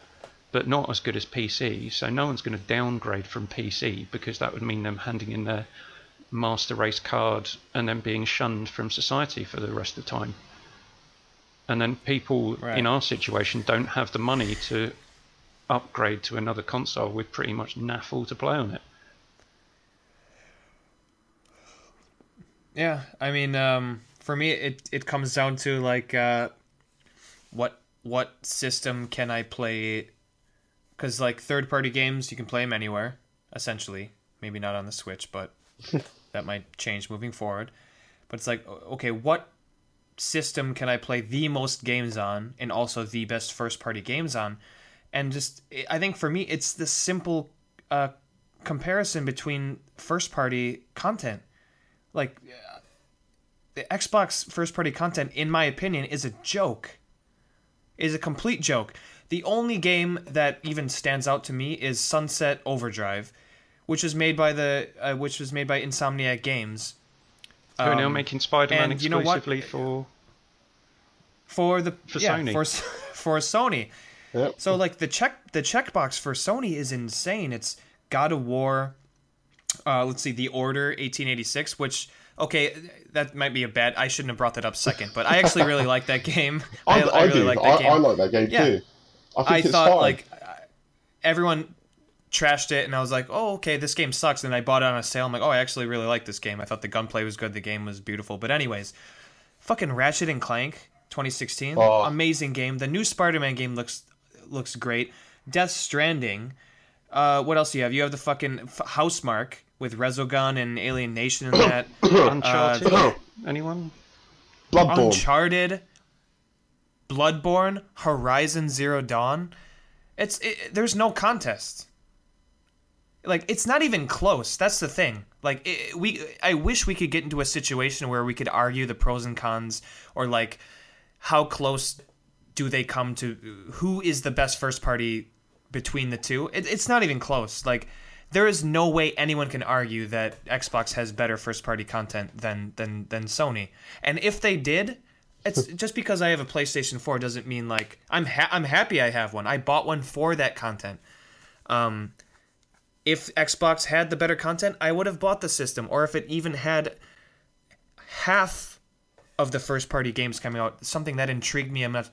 but not as good as PC, so no one's going to downgrade from PC, because that would mean them handing in their Master Race card and then being shunned from society for the rest of the time. And then people in our situation don't have the money to upgrade to another console with pretty much naff all to play on it. Yeah, I mean, for me, it comes down to like, what system can I play? Because like third-party games, you can play them anywhere, essentially. Maybe not on the Switch, but that might change moving forward. But it's like, okay, what system can I play the most games on, and also the best first-party games on? And just, I think for me, it's the simple comparison between first-party content. Like, the Xbox first-party content, in my opinion, is a joke. Is a complete joke. The only game that even stands out to me is Sunset Overdrive, which was made by Insomniac Games, Who are now making Spider-Man exclusively for Sony. For Sony. Yep. So like the checkbox for Sony is insane. It's God of War. Let's see, The Order 1886, which, okay, that might be a bad. I shouldn't have brought that up second, but I actually really like that game. I really like that game. I like that game too. I thought like everyone trashed it, and I was like, oh, okay, this game sucks. And I bought it on a sale. I'm like, oh, I actually really like this game. I thought the gunplay was good. The game was beautiful. But anyways, fucking Ratchet and Clank 2016, amazing game. The new Spider-Man game looks great. Death Stranding. What else do you have? You have the fucking Housemarque with Resogun and Alien Nation and that. Uncharted? Anyone? Bloodborne. Uncharted. Bloodborne. Horizon Zero Dawn. There's no contest. Like, it's not even close. That's the thing. Like, I wish we could get into a situation where we could argue the pros and cons, or like how close do they come to who is the best first party between the two. It's not even close. Like, there is no way anyone can argue that Xbox has better first party content than Sony. And if they did, it's just because I have a PlayStation 4 doesn't mean like I'm happy I have one. I bought one for that content. If Xbox had the better content, I would have bought the system. Or if it even had half of the first-party games coming out, something that intrigued me enough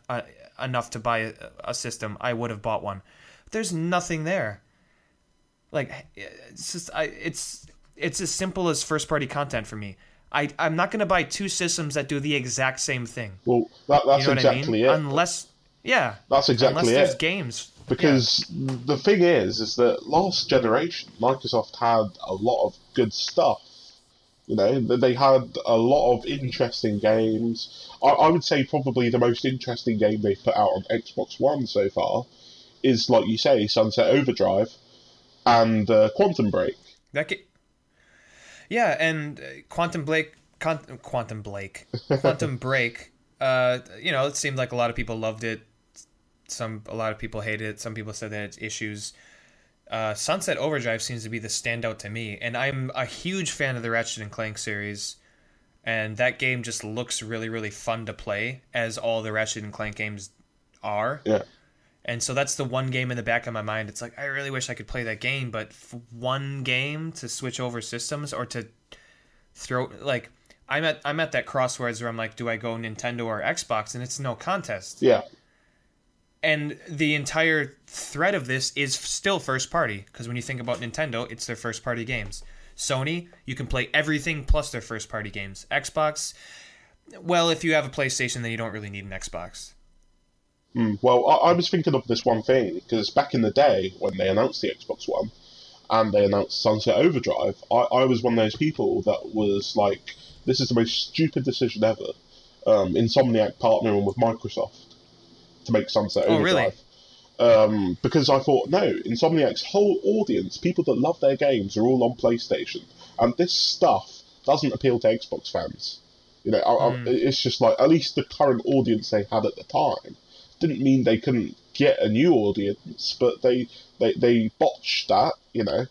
to buy a system, I would have bought one. But there's nothing there. Like, it's just it's as simple as first-party content for me. I'm not going to buy two systems that do the exact same thing. Well, that's you know exactly it. Unless, yeah, that's exactly unless there's it. Games. Because the thing is that last generation, Microsoft had a lot of good stuff. You know, they had a lot of interesting games. I would say probably the most interesting game they've put out on Xbox One so far is, like you say, Sunset Overdrive and Quantum Break. Yeah, and Quantum Break. You know, it seemed like a lot of people loved it. A lot of people hated it. Some people said that it's issues. Sunset Overdrive seems to be the standout to me, and I'm a huge fan of the Ratchet and Clank series, and that game just looks really, really fun to play, as all the Ratchet and Clank games are. Yeah. And so that's the one game in the back of my mind. It's like, I really wish I could play that game, but for one game to switch over systems or to throw, like, I'm at that crossroads where I'm like, do I go Nintendo or Xbox? And it's no contest. Yeah. And the entire thread of this is still first party, because when you think about Nintendo, it's their first party games. Sony, you can play everything plus their first party games. Xbox, well, if you have a PlayStation, then you don't really need an Xbox. Well, I was thinking of this one thing, because back in the day, when they announced the Xbox One, and they announced Sunset Overdrive, I was one of those people that was like, this is the most stupid decision ever. Insomniac partnering with Microsoft to make Sunset Overdrive. Really? Because I thought, no, Insomniac's whole audience, people that love their games, are all on PlayStation. And this stuff doesn't appeal to Xbox fans. You know, it's just like, at least the current audience they had at the time didn't mean they couldn't get a new audience, but they botched that, you know.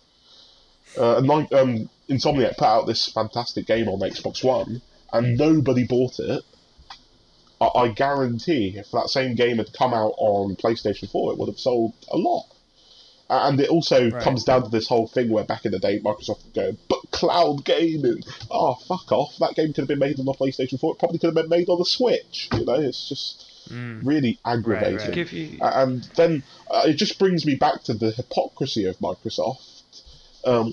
Insomniac put out this fantastic game on Xbox One, and nobody bought it. I guarantee if that same game had come out on PlayStation 4, it would have sold a lot. And it also comes down to this whole thing where back in the day, Microsoft would go, but cloud gaming, oh, fuck off. That game could have been made on the PlayStation 4. It probably could have been made on the Switch. You know, it's just really aggravating. And then it just brings me back to the hypocrisy of Microsoft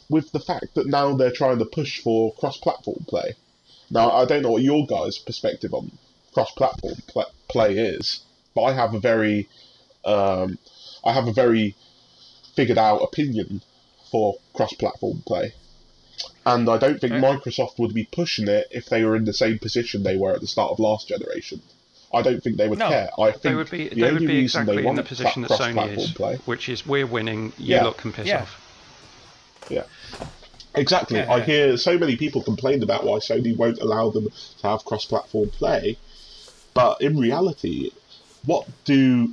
with the fact that now they're trying to push for cross-platform play. Now, I don't know what your guys' perspective on cross-platform play is, but I have a very figured out opinion for cross-platform play, and I don't think Microsoft would be pushing it if they were in the same position they were at the start of last generation. I don't think they would care. I think they would be exactly in the position that Sony is, which is we're winning, you lot can piss off. Yeah. Exactly. I hear so many people complain about why Sony won't allow them to have cross-platform play, but in reality, what does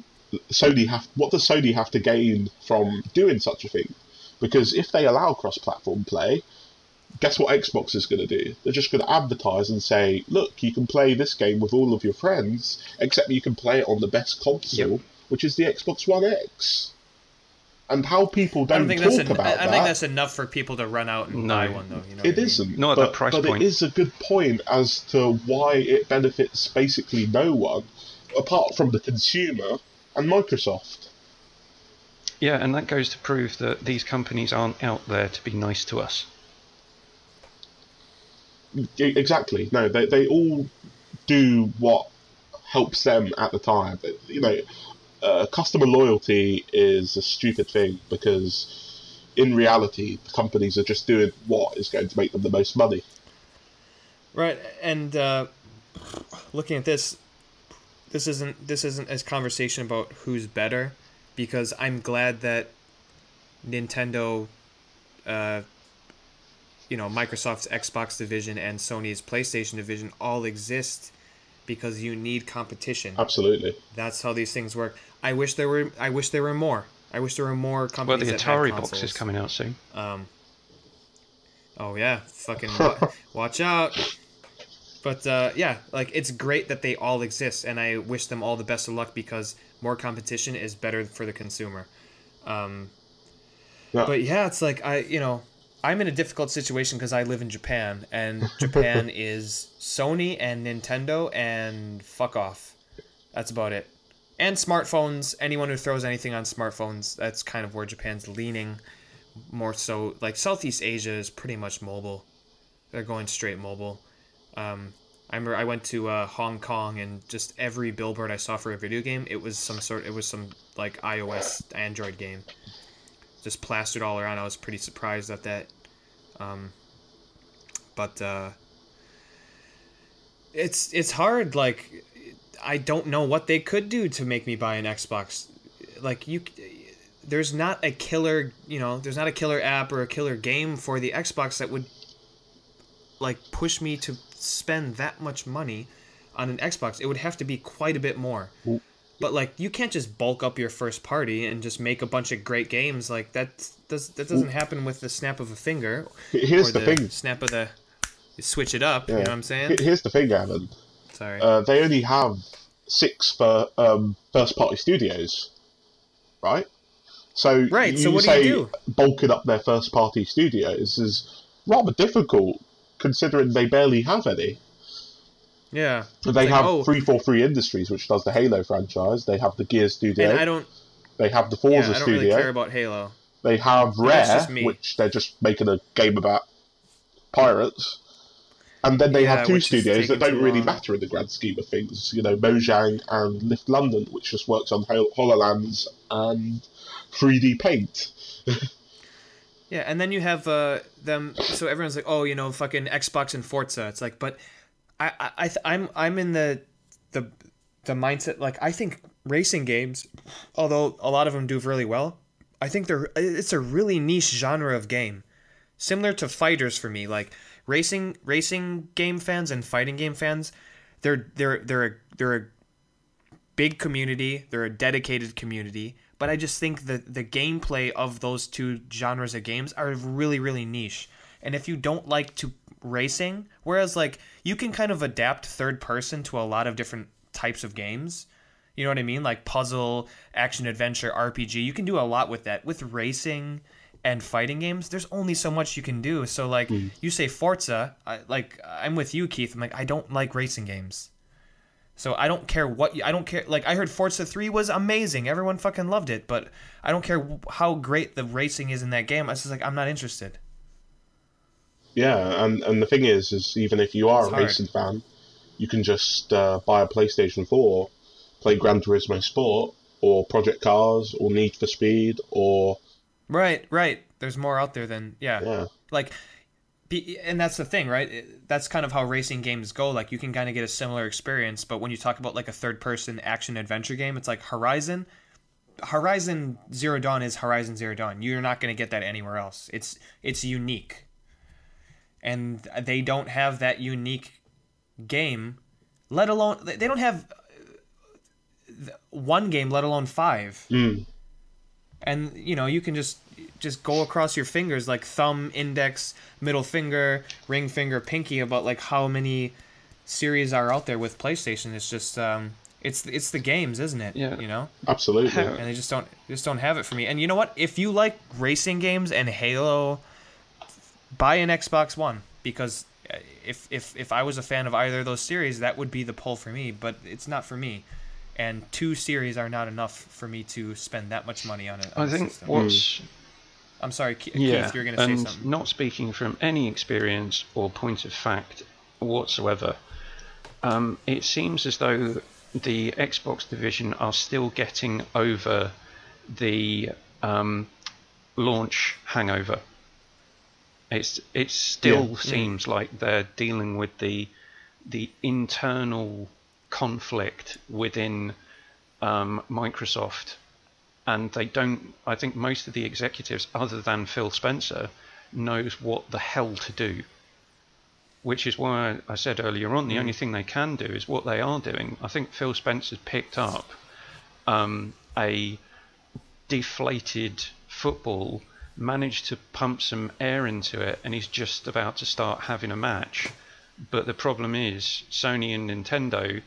Sony have to gain from doing such a thing? Because if they allow cross-platform play, guess what Xbox is going to do? They're just going to advertise and say, look, you can play this game with all of your friends, except you can play it on the best console, which is the Xbox One X. And how people don't talk about that. I think that's enough for people to run out and buy one, though. You know it isn't. Not at the price point. But it is a good point as to why it benefits basically no one, apart from the consumer and Microsoft. Yeah, and that goes to prove that these companies aren't out there to be nice to us. Exactly. No, they all do what helps them at the time. You know, customer loyalty is a stupid thing because in reality, the companies are just doing what is going to make them the most money. Right, and looking at this isn't a conversation about who's better, because I'm glad that Nintendo, Microsoft's Xbox division and Sony's PlayStation division all exist because you need competition. Absolutely. That's how these things work. I wish there were more. I wish there were more companies. Well, the Atari box is coming out soon. Oh yeah, fucking watch out. But yeah, like it's great that they all exist, and I wish them all the best of luck because more competition is better for the consumer. But yeah, it's like I'm in a difficult situation because I live in Japan, and Japan is Sony and Nintendo and fuck off. That's about it. And smartphones, anyone who throws anything on smartphones, that's kind of where Japan's leaning more so. Like Southeast Asia is pretty much mobile. They're going straight mobile. I remember I went to Hong Kong, and just every billboard I saw for a video game, it was some like iOS Android game. Just plastered all around. I was pretty surprised at that. But it's hard. Like, I don't know what they could do to make me buy an Xbox. Like, there's not a killer, there's not a killer app or a killer game for the Xbox that would like push me to spend that much money on an Xbox. It would have to be quite a bit more. But like, you can't just bulk up your first party and just make a bunch of great games. Like that doesn't happen with the snap of a finger. Here's the thing. Snap of you switch it up. Yeah. You know what I'm saying? Here's the thing, Alan. Sorry. They only have 6 first party studios, right? So right. You so what say do you do? Bulking up their first party studios is rather difficult, considering they barely have any. Yeah. They have 343 Industries, which does the Halo franchise. They have the Gears studio. And They have the Forza studio. I don't really care about Halo. They have Rare, which they're just making a game about pirates. And then they have 2 studios that don't really matter in the grand scheme of things. Mojang and Lift London, which just works on HoloLens and 3D Paint. Yeah, and then you have them. So everyone's like, "Oh, fucking Xbox and Forza." It's like, but I'm in the mindset. Like, I think racing games, although a lot of them do really well, I think it's a really niche genre of game, similar to fighters for me. Like racing game fans and fighting game fans, they're a big community. They're a dedicated community. But I just think that the gameplay of those 2 genres of games are really, really niche. And if you don't like racing, whereas like you can kind of adapt third person to a lot of different types of games. You know what I mean? Like puzzle, action, adventure, RPG. You can do a lot with that. With racing and fighting games, there's only so much you can do. So like you say Forza, I'm with you, Keith. I'm like, I don't like racing games. So I don't care like I heard Forza 3 was amazing. Everyone fucking loved it, but I don't care how great the racing is in that game. I was just like, I'm not interested. Yeah, and the thing is even if you are a racing fan, you can just buy a PlayStation 4, play Gran Turismo Sport, or Project Cars, or Need for Speed, or... Right. There's more out there than... Yeah. Like... And that's the thing, right? That's kind of how racing games go. Like, you can kind of get a similar experience, but when you talk about like a third-person action-adventure game, it's like Horizon Zero Dawn is Horizon Zero Dawn. You're not going to get that anywhere else. It's unique. And they don't have that unique game, let alone... They don't have one game, let alone 5. And, you can just just go across your fingers, like thumb, index, middle finger, ring finger, pinky, about like how many series are out there with PlayStation. It's just it's the games, isn't it? Yeah. You know? Absolutely. And they just don't have it for me. And you know what? If you like racing games and Halo, buy an Xbox One, because if I was a fan of either of those series, that would be the pull for me, but it's not for me. And 2 series are not enough for me to spend that much money on it. I think what's... I'm sorry, Keith, yeah, you're going to say and something. not speaking from any experience or point of fact whatsoever, it seems as though the Xbox division are still getting over the launch hangover. It still seems like they're dealing with the internal conflict within Microsoft, and they don't. I think most of the executives, other than Phil Spencer, knows what the hell to do. Which is why I said earlier on, the only thing they can do is what they are doing. I think Phil Spencer's picked up a deflated football, managed to pump some air into it, and he's just about to start having a match. But the problem is, Sony and Nintendo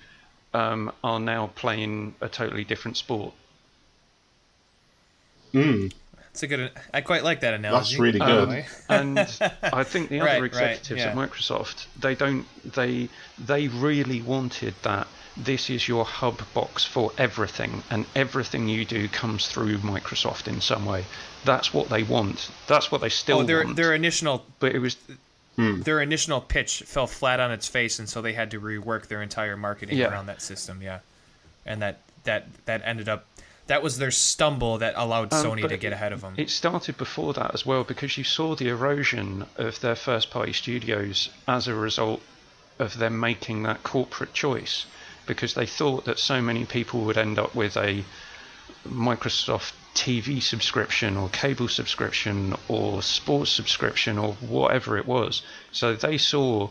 are now playing a totally different sport. It's a good. I quite like that analogy. That's really good. And I think the other executives yeah. at Microsoft, they really wanted that. This is your hub box for everything, and everything you do comes through Microsoft in some way. That's what they want. That's what they still want. Their initial, but it was their initial pitch fell flat on its face, and so they had to rework their entire marketing around that system. Yeah, and that ended up. That was their stumble that allowed Sony to get ahead of them. It started before that as well, because you saw the erosion of their first-party studios as a result of them making that corporate choice, because they thought that so many people would end up with a Microsoft TV subscription or cable subscription or sports subscription or whatever it was. So they saw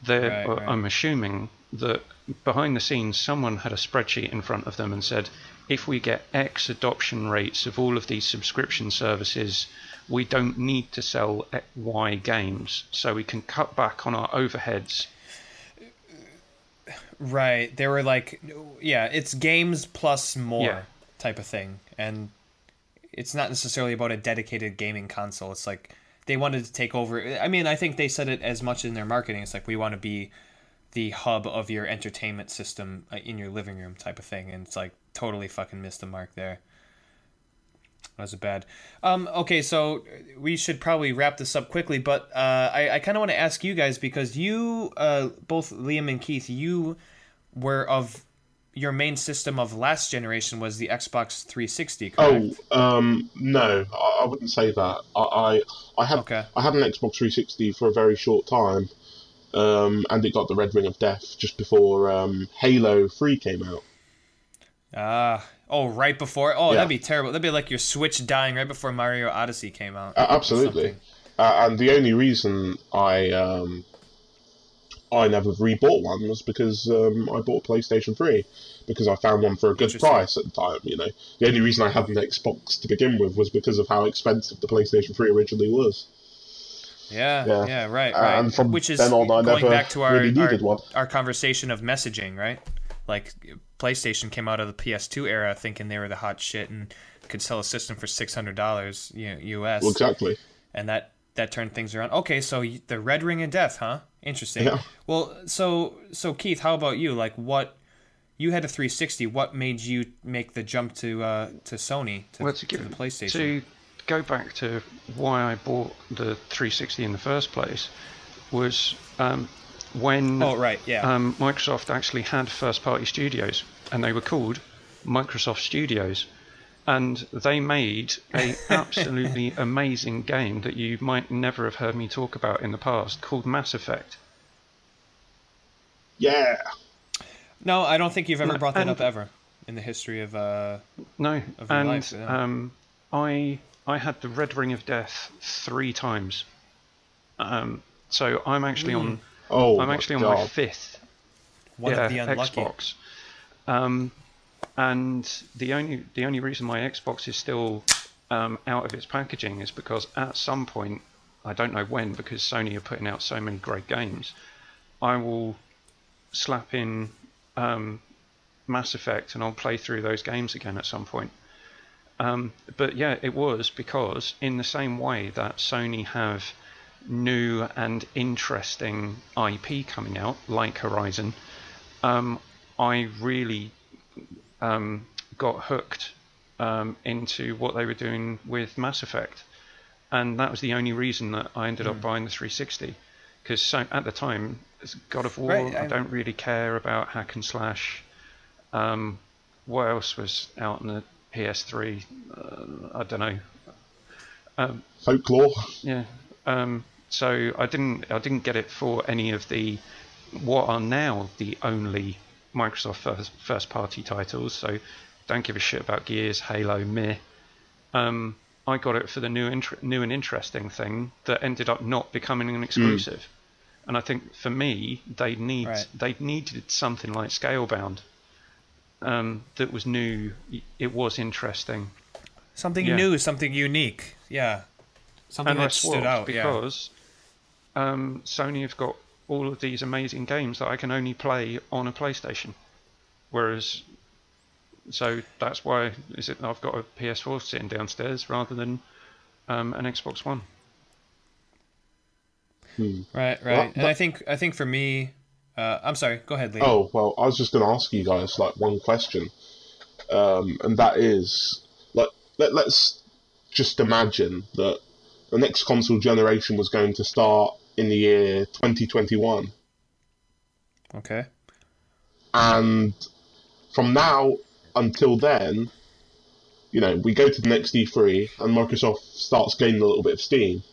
their, I'm assuming that behind the scenes someone had a spreadsheet in front of them and said, if we get X adoption rates of all of these subscription services, we don't need to sell Y games, so we can cut back on our overheads. Right. They were like, yeah, it's games plus more type of thing. And it's not necessarily about a dedicated gaming console. It's like they wanted to take over. I mean, I think they said it as much in their marketing. It's like, we want to be the hub of your entertainment system in your living room type of thing. And it's like, totally fucking missed the mark there. That was bad. Okay, so we should probably wrap this up quickly, but I kind of want to ask you guys, because you, both Liam and Keith, you were of your main system of last generation was the Xbox 360, correct? No, I wouldn't say that. I had an Xbox 360 for a very short time, and it got the red ring of death just before Halo 3 came out. Right before? That'd be terrible. That'd be like your Switch dying right before Mario Odyssey came out. Absolutely. And the only reason I never rebought one was because I bought a PlayStation 3, because I found one for a good price at the time, you know. The only reason I had an Xbox to begin with was because of how expensive the PlayStation 3 originally was. Yeah, right. And from Which is then on, I going never back to really needed one. Our conversation of messaging, right? Like, PlayStation came out of the PS2 era thinking they were the hot shit and could sell a system for $600, US. Well, exactly. And that turned things around. Okay, so the red ring of death, huh? Interesting. Yeah. Well, so Keith, how about you? Like, what you had a 360? What made you make the jump to Sony to the PlayStation? To go back to why I bought the 360 in the first place was when Microsoft actually had first-party studios, and they were called Microsoft Studios, and they made a absolutely amazing game that you might never have heard me talk about in the past, called Mass Effect. Yeah. No, I don't think you've ever brought that up ever in the history of no. Of your life. Yeah. I had the red ring of death 3 times. So I'm actually on. I'm actually on my 5th. One of the unlucky. Xbox. And the only reason my Xbox is still out of its packaging is because at some point, I don't know when, because Sony are putting out so many great games, I will slap in Mass Effect and I'll play through those games again at some point. But yeah, it was because in the same way that Sony have new and interesting IP coming out, like Horizon, I really got hooked into what they were doing with Mass Effect. And that was the only reason that I ended up buying the 360. Because at the time, God of War, right, I don't really care about hack and slash. What else was out on the PS3? I don't know. Folklore. Yeah. So I didn't get it for any of the what are now the only Microsoft first party titles. So don't give a shit about Gears, Halo, meh. I got it for the new and interesting thing that ended up not becoming an exclusive. And I think for me, they needed something like Scalebound that was new. It was interesting. Something new, something unique. Yeah. Something that stood out. Because Sony have got all of these amazing games that I can only play on a PlayStation. Whereas... So that's why I've got a PS4 sitting downstairs rather than an Xbox One. Right. And I think for me, I'm sorry. Go ahead, Lee. Oh well, I was just going to ask you guys like one question, and that is like let's just imagine that the next console generation was going to start in the year 2021. Okay. And from now until then, you know, we go to the next E3 and Microsoft starts gaining a little bit of steam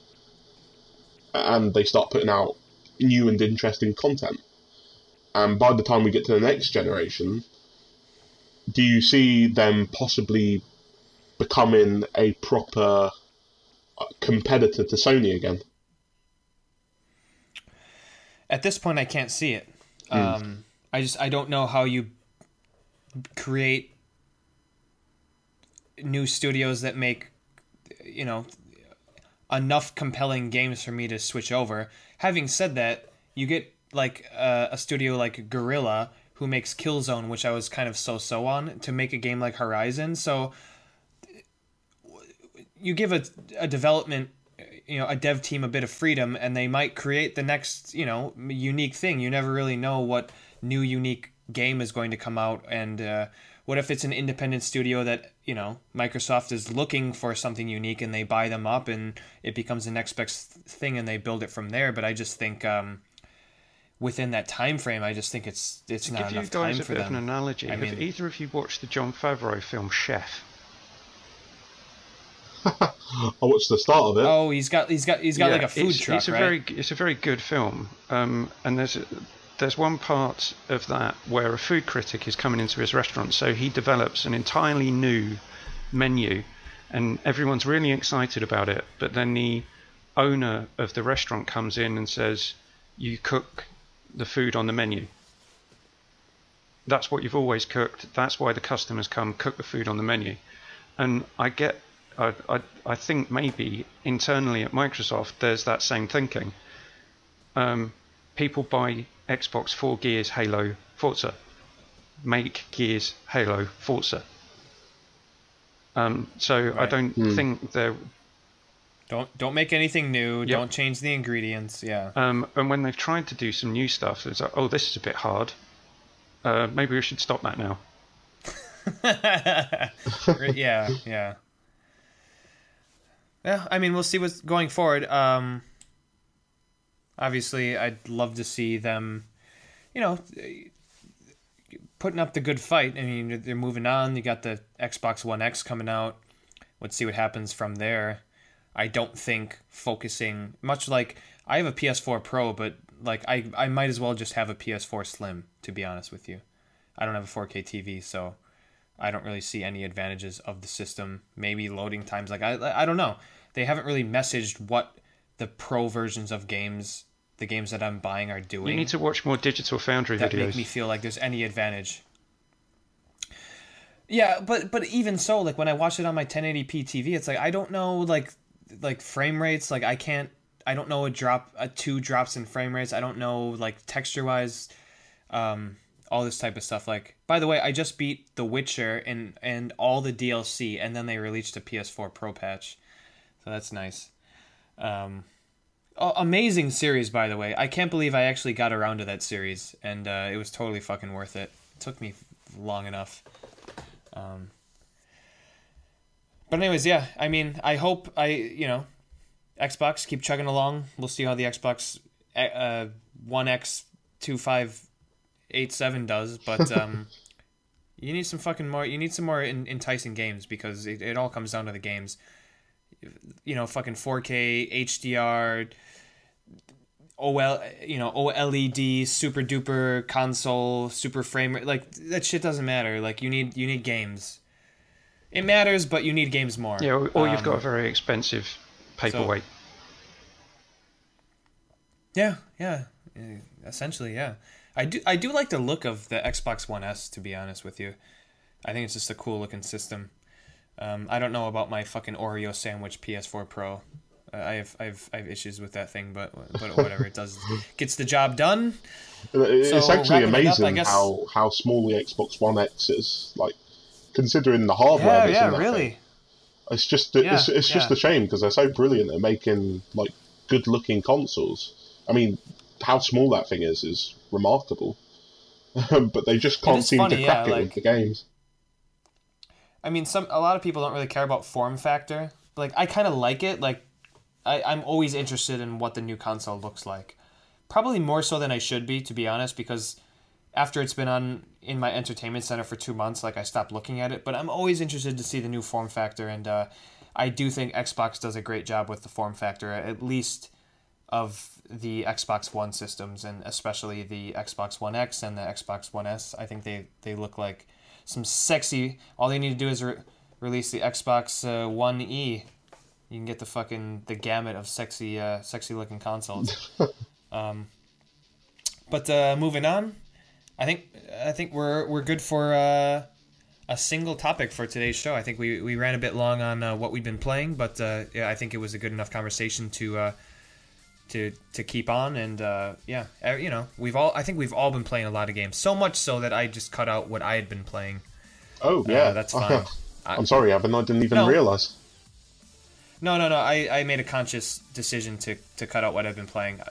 and they start putting out new and interesting content. And by the time we get to the next generation, do you see them possibly becoming a proper competitor to Sony again? At this point, I can't see it. I don't know how you create new studios that make, you know, enough compelling games for me to switch over. Having said that, you get like a studio like Guerrilla who makes Killzone, which I was kind of so-so on, to make a game like Horizon. So you give a development, you know, a dev team a bit of freedom, and they might create the next, you know, unique thing. You never really know what new unique game is going to come out, and what if it's an independent studio that, you know, Microsoft is looking for something unique and they buy them up and it becomes the next best thing and they build it from there. But I just think within that time frame, I just think it's not enough time for them. To give you guys a bit of an analogy, have either of you watched the Jon Favreau film Chef? I watched the start of it. Oh, he's got like a food truck, right? It's a very good film, and there's one part of that where a food critic is coming into his restaurant, so he develops an entirely new menu, and everyone's really excited about it. But then the owner of the restaurant comes in and says, "You cook the food on the menu. That's what you've always cooked. That's why the customers come. Cook the food on the menu." And I think maybe internally at Microsoft there's that same thinking. People buy Xbox for Gears, Halo, Forza. Make Gears, Halo, Forza. So right. I don't think they're... Don't make anything new. Yep. Don't change the ingredients. Yeah. And when they've tried to do some new stuff, it's like, oh, this is a bit hard. Maybe we should stop that now. Yeah. Yeah, I mean, we'll see what's going forward. Obviously, I'd love to see them, you know, putting up the good fight. I mean, they're moving on. You got the Xbox One X coming out. Let's see what happens from there. I don't think focusing, much like I have a PS4 Pro, but like I might as well just have a PS4 Slim, to be honest with you. I don't have a 4K TV, so I don't really see any advantages of the system. Maybe loading times, like I don't know. They haven't really messaged what the pro versions of games, the games that I'm buying, are doing. You need to watch more Digital Foundry videos. That make me feel like there's any advantage. Yeah, but even so, like when I watch it on my 1080p TV, it's like I don't know like frame rates. Like I don't know a 2 drops in frame rates. I don't know like texture wise, all this type of stuff. Like, by the way, I just beat The Witcher and all the DLC, and then they released a PS4 Pro patch, so that's nice. Amazing series, by the way. I can't believe I actually got around to that series, and it was totally fucking worth it. It took me long enough. But anyways, yeah, I mean, I hope Xbox keep chugging along. We'll see how the Xbox One X 2587 does, but you need some fucking more. You need some more enticing games, because it all comes down to the games. Fucking 4K HDR, OLED, super duper console, super frame rate. Like, that shit doesn't matter. Like, you need games. It matters, but you need games more. Yeah, or you've got a very expensive paperweight. Yeah, essentially, yeah. I do like the look of the Xbox One S, to be honest with you. I think it's just a cool looking system. I don't know about my fucking Oreo sandwich PS4 Pro. I have issues with that thing, but whatever, it does gets the job done. It's So, actually wrapping it up, amazing I guess- how small the Xbox One X is. Like, considering the hardware that's in that really. thing. It's just a shame, because they're so brilliant at making like good looking consoles. I mean, how small that thing is remarkable. But they just can't seem to crack it with the games. I mean, a lot of people don't really care about form factor. Like, I kind of like it. Like, I'm always interested in what the new console looks like. Probably more so than I should be, to be honest, because after it's been on in my entertainment center for 2 months, like, I stopped looking at it. But I'm always interested to see the new form factor, and I do think Xbox does a great job with the form factor, at least of the Xbox One systems, and especially the Xbox One X and the Xbox One S. I think they look like some sexy. All they need to do is release the Xbox One E. You can get the gamut of sexy looking consoles. But moving on, I think we're good for a single topic for today's show. I think we ran a bit long on what we've been playing, but yeah, I think it was a good enough conversation to keep on, and we've all been playing a lot of games, so much so that I just cut out what I had been playing. Oh yeah, that's fine. I'm sorry, Evan, I didn't even realize. No. I made a conscious decision to cut out what I've been playing.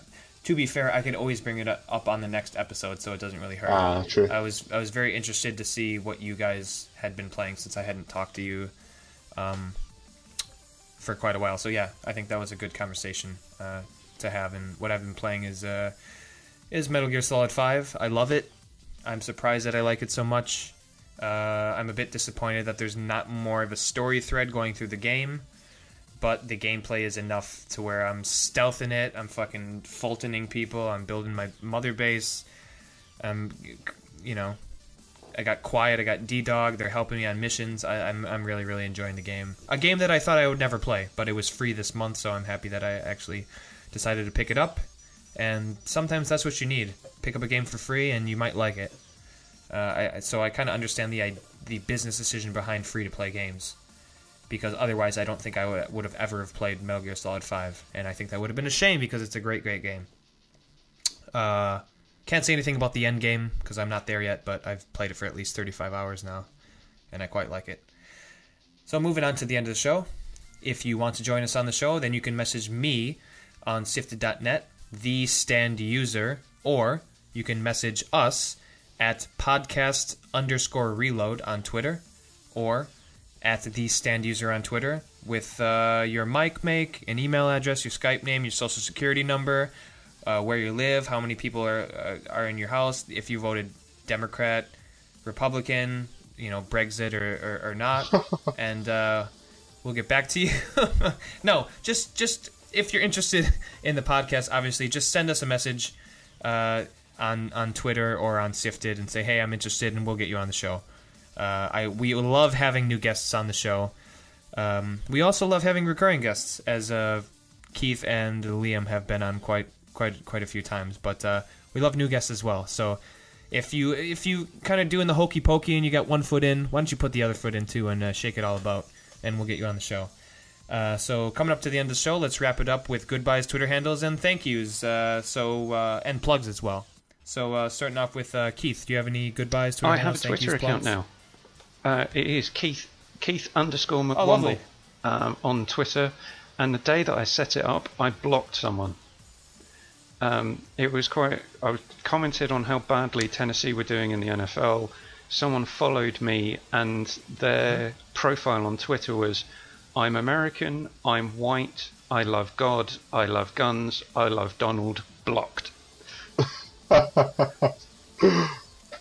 To be fair, I could always bring it up on the next episode, so it doesn't really hurt. True. I was very interested to see what you guys had been playing, since I hadn't talked to you for quite a while. So yeah, I think that was a good conversation to have. And what I've been playing is Metal Gear Solid 5. I love it. I'm surprised that I like it so much. I'm a bit disappointed that there's not more of a story thread going through the game, but the gameplay is enough to where I'm stealthing it, I'm fucking Fultoning people, I'm building my mother base, I got Quiet, I got D-Dog, they're helping me on missions. I'm really, really enjoying the game. A game that I thought I would never play, but it was free this month, so I'm happy that I actually decided to pick it up. And sometimes that's what you need. Pick up a game for free and you might like it. So I kind of understand the business decision behind free-to-play games, because otherwise I don't think I would have ever have played Metal Gear Solid 5, and I think that would have been a shame, because it's a great, great game. Can't say anything about the end game, because I'm not there yet, but I've played it for at least 35 hours now, and I quite like it. So moving on to the end of the show, if you want to join us on the show, then you can message me on sifted.net, the stand user, or you can message us at podcast_reload on Twitter, or at the stand user on Twitter, with your mic make, an email address, your Skype name, your social security number, where you live, how many people are in your house, if you voted Democrat, Republican, Brexit or not, and we'll get back to you. No, just if you're interested in the podcast, obviously, just send us a message on Twitter or on Sifted and say, hey, I'm interested, and we'll get you on the show. We love having new guests on the show. We also love having recurring guests, as Keith and Liam have been on quite a few times. But we love new guests as well. So if you kind of doing the hokey pokey and you got one foot in, why don't you put the other foot in too and shake it all about, and we'll get you on the show. So coming up to the end of the show, let's wrap it up with goodbyes, Twitter handles, and thank yous. And plugs as well. So starting off with Keith, do you have any goodbyes, Twitter handles? I have a Twitter account now. It is Keith_McWomble lovely. On Twitter. And the day that I set it up, I blocked someone. It was I commented on how badly Tennessee were doing in the NFL. Someone followed me, and their profile on Twitter was, "I'm American, I'm white, I love God, I love guns, I love Donald, blocked."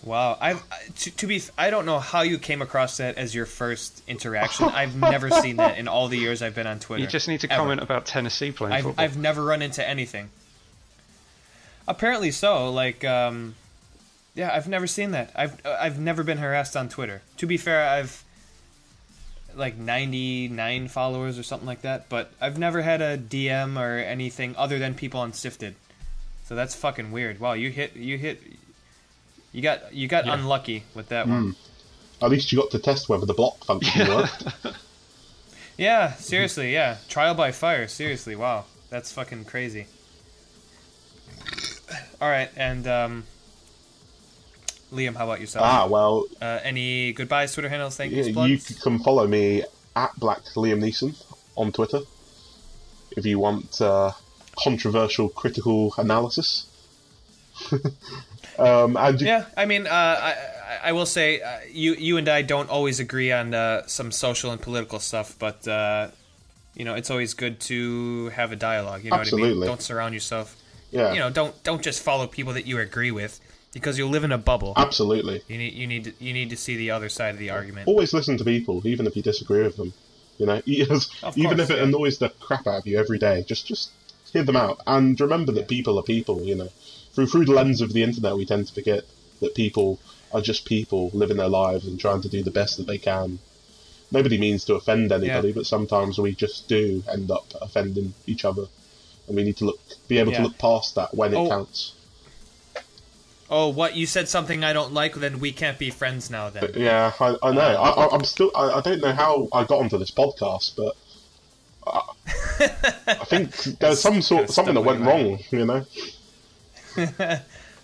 Wow, I don't know how you came across that as your first interaction. I've never seen that in all the years I've been on Twitter. You just need to comment about Tennessee playing football. I've never run into anything. Apparently so. Like, yeah, I've never seen that. I've never been harassed on Twitter. To be fair, I've like 99 followers or something like that, but I've never had a DM or anything other than people on Sifted. So that's fucking weird. Wow, you got unlucky with that one. At least you got to test whether the block function worked. Yeah, seriously, yeah. Trial by fire, seriously, wow. That's fucking crazy. Alright, and Liam, how about yourself? Well... any goodbyes, Twitter handles, thank you, plugs? You can follow me at Black Liam Neeson on Twitter if you want controversial, critical analysis. Yeah, I mean, I will say, you and I don't always agree on some social and political stuff, but it's always good to have a dialogue. You know Absolutely. What I mean? Don't surround yourself. Yeah. Don't just follow people that you agree with, because you'll live in a bubble. Absolutely. You need to see the other side of the argument. Always listen to people, even if you disagree with them. Even if it annoys the crap out of you every day, just hear them out, and remember that people are people. Through the lens of the internet, we tend to forget that people are just people living their lives and trying to do the best that they can. Nobody means to offend anybody, but sometimes we just do end up offending each other, and we need to be able to look past that when it counts. Oh, what? You said something I don't like, then we can't be friends now, then. Yeah, I know. I'm still... I don't know how I got onto this podcast, but... I think there's something that went wrong,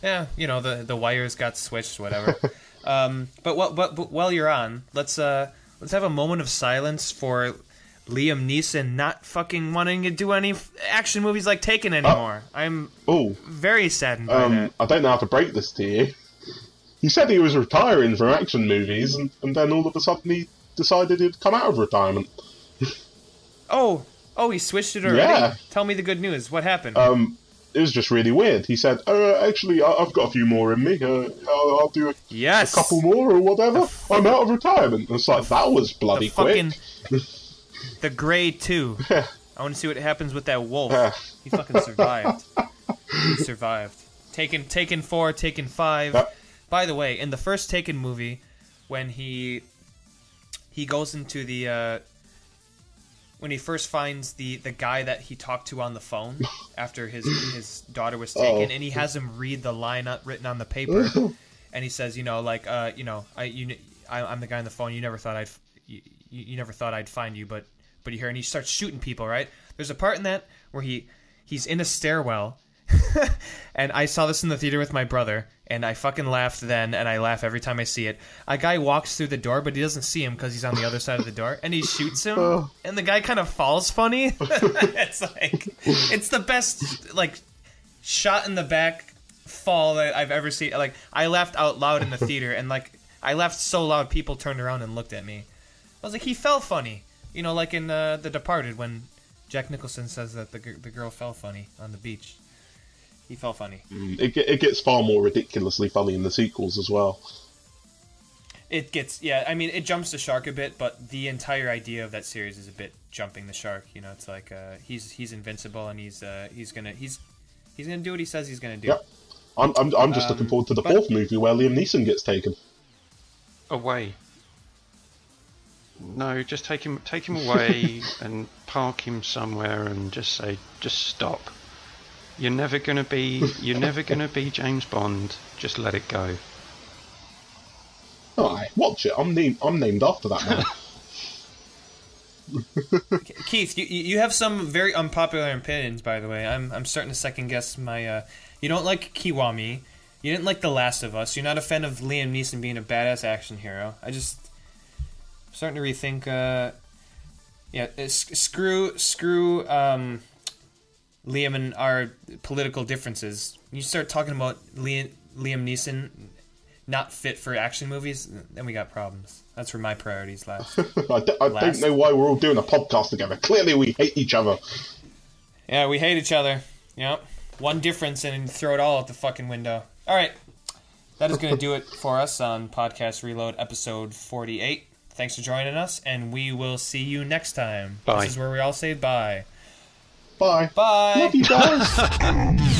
Yeah, the wires got switched, whatever. But while you're on, let's have a moment of silence for Liam Neeson not fucking wanting to do any action movies like Taken anymore. I'm very saddened by that. I don't know how to break this to you. He said he was retiring from action movies, and then all of a sudden he decided he'd come out of retirement. Oh, he switched it already? Yeah. Tell me the good news. What happened? It was just really weird. He said, actually, I've got a few more in me. I'll do a couple more or whatever. I'm out of retirement. It's like, that was bloody quick. The Grey 2. Yeah. I want to see what happens with that wolf. He fucking survived. He survived. Taken 4, Taken 5. By the way, in the first Taken movie, when he goes into the... when he first finds the guy that he talked to on the phone after his daughter was taken, and he has him read the line written on the paper, and he says, I'm the guy on the phone. You never thought I'd find you, but you hear, and he starts shooting people. Right? There's a part in that where he's in a stairwell, and I saw this in the theater with my brother, and I fucking laughed then, and I laugh every time I see it. A guy walks through the door, but he doesn't see him because he's on the other side of the door, and he shoots him, and the guy kind of falls funny. It's the best, like, shot in the back fall that I've ever seen. Like, I laughed out loud in the theater, and, like, I laughed so loud people turned around and looked at me. I was like, he fell funny. Like in The Departed, when Jack Nicholson says that the girl fell funny on the beach. He fell funny. It gets far more ridiculously funny in the sequels as well. It gets, it jumps the shark a bit, but the entire idea of that series is a bit jumping the shark. It's like he's invincible, and he's gonna do what he says he's gonna do. Yep. I'm just looking forward to the fourth movie where Liam Neeson gets taken away. No, just take him away and park him somewhere and just say, just stop. You're never gonna be James Bond. Just let it go. Alright, watch it. I'm named after that man. Keith, you have some very unpopular opinions, by the way. I'm starting to second guess my. You don't like Kiwami. You didn't like The Last of Us. You're not a fan of Liam Neeson being a badass action hero. I'm starting to rethink. Screw. Liam and our political differences. You start talking about Liam Neeson not fit for action movies, then we got problems. That's where my priorities lie. I don't know why we're all doing a podcast together. Clearly we hate each other. Yeah, we hate each other. Yep. One difference and throw it all out the fucking window. All right. That is going to do it for us on Podcast Reload episode 48. Thanks for joining us, and we will see you next time. Bye. This is where we all say bye. Bye. Bye. Love you guys.